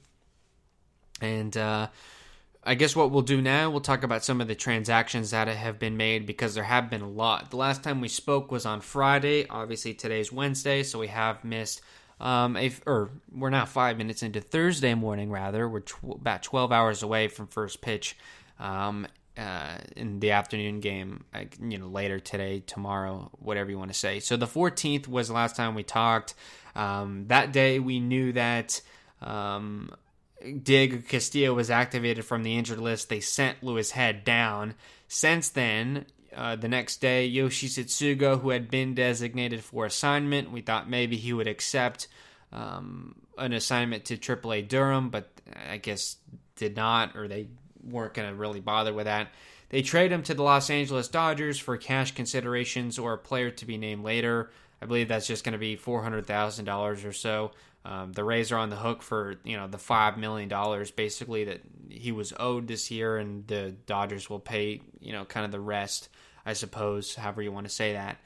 And I guess what we'll do now, we'll talk about some of the transactions that have been made, because there have been a lot. The last time we spoke was on Friday. Obviously, today's Wednesday, so we have missed we're now 5 minutes into Thursday morning, rather. We're about 12 hours away from first pitch in the afternoon game, later today, tomorrow, whatever you want to say. So the 14th was the last time we talked. That day, we knew that Diego Castillo was activated from the injured list. They sent Louis Head down. Since then, the next day, Yoshi Tsutsugo, who had been designated for assignment, we thought maybe he would accept an assignment to AAA Durham, but I guess did not, or they weren't going to really bother with that. They trade him to the Los Angeles Dodgers for cash considerations or a player to be named later. I believe that's just going to be $400,000 or so. The Rays are on the hook for the $5 million basically that he was owed this year, and the Dodgers will pay kind of the rest, I suppose, however you want to say that.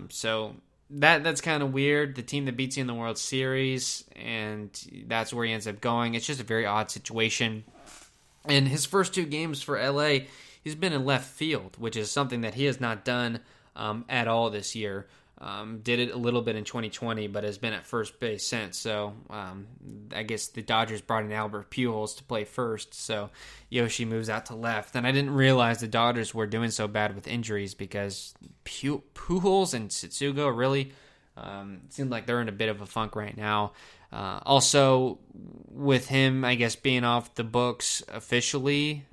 So that's kind of weird. The team that beats you in the World Series, and that's where he ends up going. It's just a very odd situation. And his first 2 games for LA, he's been in left field, which is something that he has not done at all this year. Did it a little bit in 2020, but has been at first base since. So I guess the Dodgers brought in Albert Pujols to play first, so Yoshi moves out to left. And I didn't realize the Dodgers were doing so bad with injuries, because Pujols and Tsutsugo really seem like they're in a bit of a funk right now. Also, with him, I guess, being off the books officially,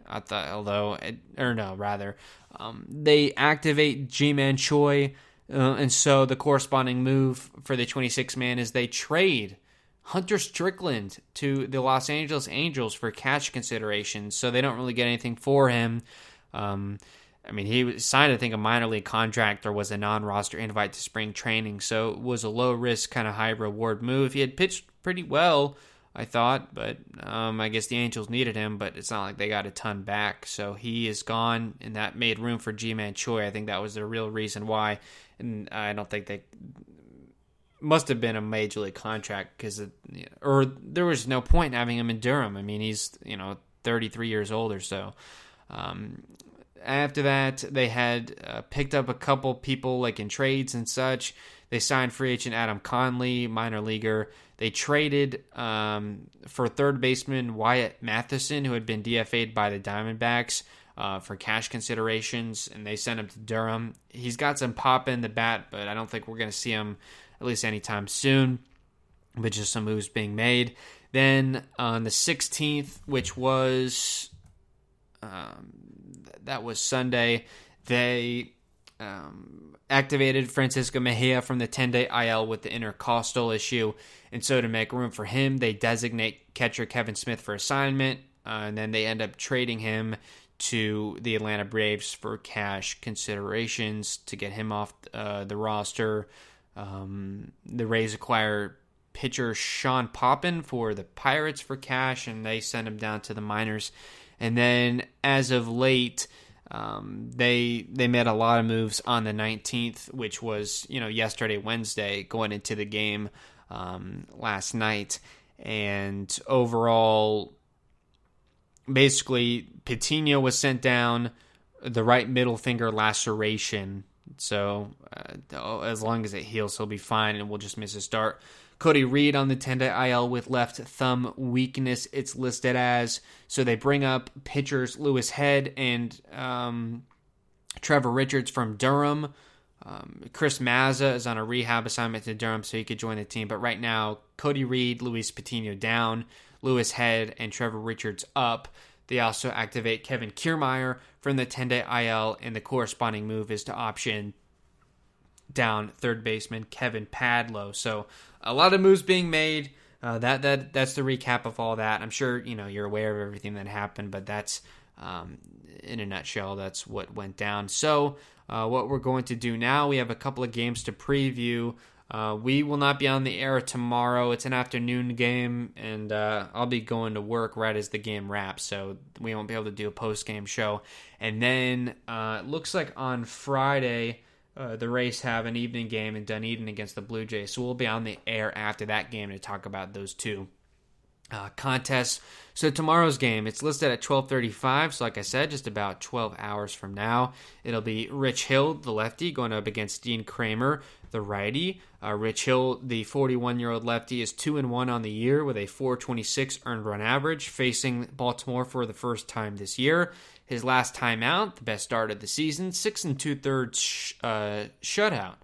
they activate Ji-Man Choi. And so the corresponding move for the 26-man is they trade Hunter Strickland to the Los Angeles Angels for cash considerations, so they don't really get anything for him. He signed, I think, a minor league contract or was a non-roster invite to spring training, so it was a low-risk, kind of high-reward move. He had pitched pretty well, I thought, but I guess the Angels needed him, but it's not like they got a ton back, so he is gone, and that made room for Ji-Man Choi. I think that was the real reason why. And I don't think they must have been a major league contract, or there was no point in having him in Durham. He's 33 years old or so. After that, they had picked up a couple people like in trades and such. They signed free agent Adam Conley, minor leaguer. They traded for third baseman Wyatt Matheson, who had been DFA'd by the Diamondbacks, for cash considerations, and they sent him to Durham. He's got some pop in the bat, but I don't think we're going to see him at least anytime soon, but just some moves being made. Then on the 16th, which was that was Sunday, they activated Francisco Mejia from the 10-day IL with the intercostal issue, and so to make room for him, they designate catcher Kevin Smith for assignment, and then they end up trading him to the Atlanta Braves for cash considerations to get him off the roster. The Rays acquire pitcher Sean Poppin for the Pirates for cash, and they send him down to the minors. And then, as of late, they made a lot of moves on the 19th, which was yesterday, Wednesday, going into the game last night. And overall, basically, Patino was sent down, the right middle finger laceration. So as long as it heals, he'll be fine, and we'll just miss a start. Cody Reed on the 10-day IL with left thumb weakness, it's listed as. So they bring up pitchers Louis Head and Trevor Richards from Durham. Chris Mazza is on a rehab assignment to Durham, so he could join the team. But right now, Cody Reed, Luis Patino down, Lewis Head, and Trevor Richards up. They also activate Kevin Kiermaier from the 10-day IL, and the corresponding move is to option down third baseman Kevin Padlow. So a lot of moves being made. That's the recap of all that. I'm sure you're aware of everything that happened, but that's in a nutshell, that's what went down. So what we're going to do now, we have a couple of games to preview. We will not be on the air tomorrow. It's an afternoon game, and I'll be going to work right as the game wraps, so we won't be able to do a post-game show. And then it looks like on Friday, the Rays have an evening game in Dunedin against the Blue Jays, so we'll be on the air after that game to talk about those two contests. So tomorrow's game, it's listed at 12:35, so like I said, just about 12 hours from now. It'll be Rich Hill, the lefty, going up against Dean Kramer, the righty. Rich Hill, the 41-year-old lefty, is 2-1 on the year with a .426 earned run average, facing Baltimore for the first time this year. His last time out, the best start of the season, 6 2/3 shutout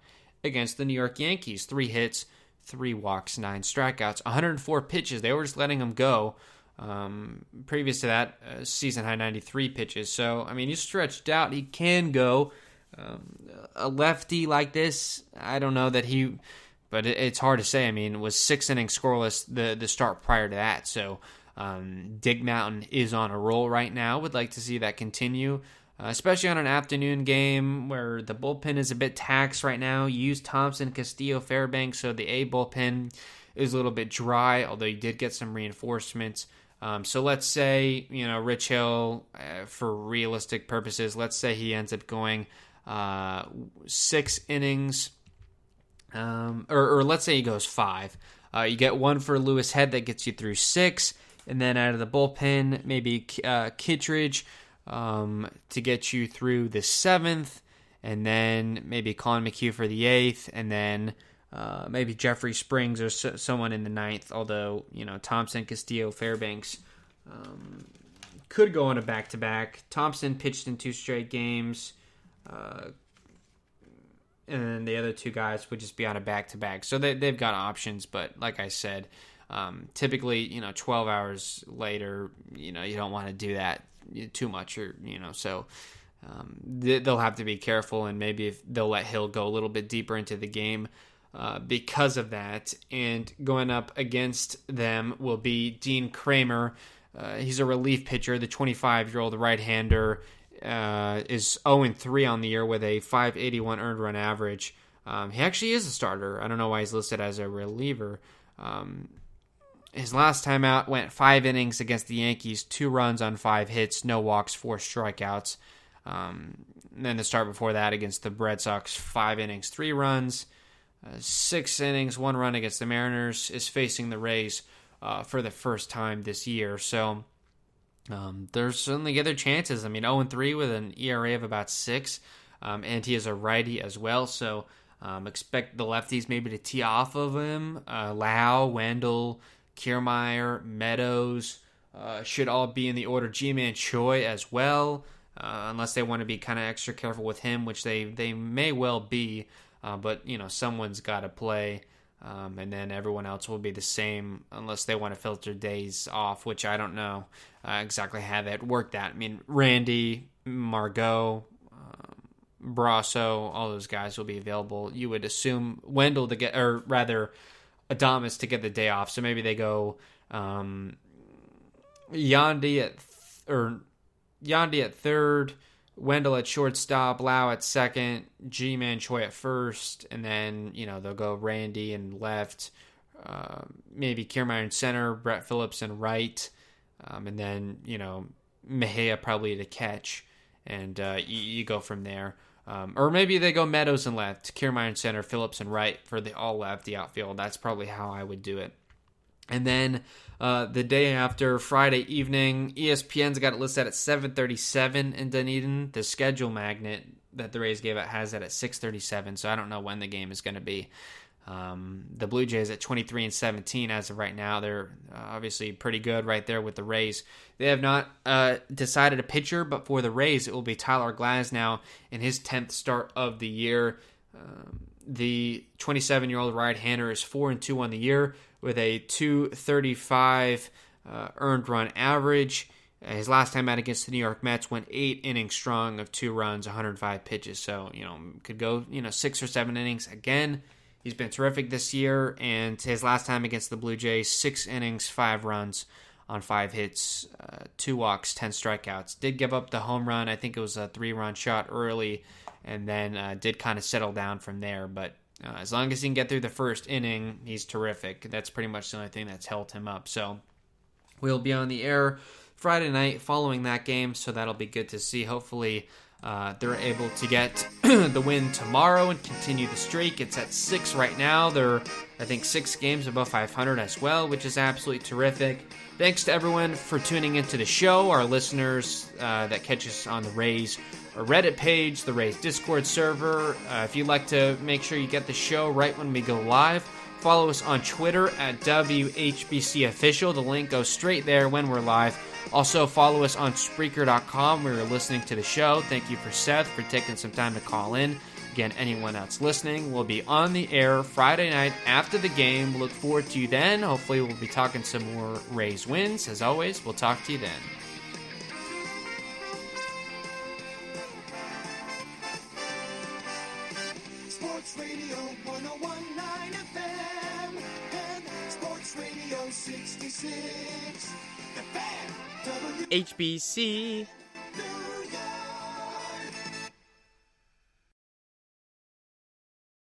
against the New York Yankees. 3 hits, 3 walks, 9 strikeouts, 104 pitches. They were just letting him go. Previous to that, season high 93 pitches. So, I mean, he's stretched out. He can go. A lefty like this, I don't know that he, but it's hard to say. I mean, it was 6 innings scoreless the start prior to that. So, Dig Mountain is on a roll right now. Would like to see that continue, especially on an afternoon game where the bullpen is a bit taxed right now. You use Thompson, Castillo, Fairbanks, so the A bullpen is a little bit dry, although you did get some reinforcements. So let's say, Rich Hill, for realistic purposes, let's say he ends up going 6 innings, or let's say he goes 5. You get 1 for Lewis Head that gets you through 6, and then out of the bullpen, maybe Kittredge to get you through the 7th, and then maybe Colin McHugh for the 8th, and then maybe Jeffrey Springs or someone in the 9th, although, Thompson, Castillo, Fairbanks could go on a back-to-back. Thompson pitched in 2 straight games, and then the other 2 guys would just be on a back-to-back. So they've got options, but like I said, typically, 12 hours later, you don't want to do that too much, or, so they'll have to be careful, and maybe if they'll let Hill go a little bit deeper into the game because of that. And going up against them will be Dean Kramer. He's a relief pitcher. The 25-year-old right-hander is 0-3 on the year with a .581 earned run average. He actually is a starter. I don't know why he's listed as a reliever. His last time out went 5 innings against the Yankees, 2 runs on 5 hits, no walks, 4 strikeouts. And then the start before that against the Red Sox, 5 innings, 3 runs, 6 innings, 1 run against the Mariners, is facing the Rays for the first time this year. So there's certainly other chances. I mean, 0-3 with an ERA of about 6, and he is a righty as well. So expect the lefties maybe to tee off of him. Lau, Wendell, Kiermaier, Meadows should all be in the order. G-Man Choi as well, unless they want to be kind of extra careful with him, which they may well be. But, someone's got to play, and then everyone else will be the same unless they want to filter days off, which I don't know exactly how that worked out. I mean, Randy, Margot, Brasso, all those guys will be available. You would assume Wendell to get, or rather Adames to get the day off. So maybe they go Yandy at third, Wendell at shortstop, Lau at second, G-Man Choi at first, and then, they'll go Randy in left, maybe Kiermaier in center, Brett Phillips in right, and then, Mejia probably to catch, and you go from there. Or maybe they go Meadows in left, Kiermaier in center, Phillips in right for the all-lefty outfield. That's probably how I would do it. And then the day after, Friday evening, ESPN's got it listed at 7:37 in Dunedin. The schedule magnet that the Rays gave out has it at 6:37, so I don't know when the game is going to be. The Blue Jays at 23-17 as of right now. They're obviously pretty good right there with the Rays. They have not decided a pitcher, but for the Rays, it will be Tyler Glasnow in his 10th start of the year. The 27-year-old right-hander is 4-2 on the year with a 235 earned run average. His last time out against the New York Mets went 8 innings strong of 2 runs, 105 pitches. So, could go, 6 or 7 innings. Again, he's been terrific this year. And his last time against the Blue Jays, 6 innings, 5 runs on 5 hits, 2 walks, 10 strikeouts. Did give up the home run. I think it was a 3-run shot early, and then did kind of settle down from there. But as long as he can get through the first inning, he's terrific. That's pretty much the only thing that's held him up. So we'll be on the air Friday night following that game, so that'll be good to see. Hopefully they're able to get the win tomorrow and continue the streak. It's at 6 right now. They're, I think, 6 games above 500 as well, which is absolutely terrific. Thanks to everyone for tuning into the show, our listeners that catch us on the Rays Reddit page, the Rays Discord server. If you'd like to make sure you get the show right when we go live, follow us on Twitter at WHBCOfficial. The link goes straight there when we're live. Also, follow us on Spreaker.com where you're listening to the show. Thank you for Seth for taking some time to call in. Again, anyone else listening, will be on the air Friday night after the game. Look forward to you then. Hopefully, we'll be talking some more Rays wins. As always, we'll talk to you then. Sports Radio 101.9 FM and Sports Radio 66. The Fan. HBC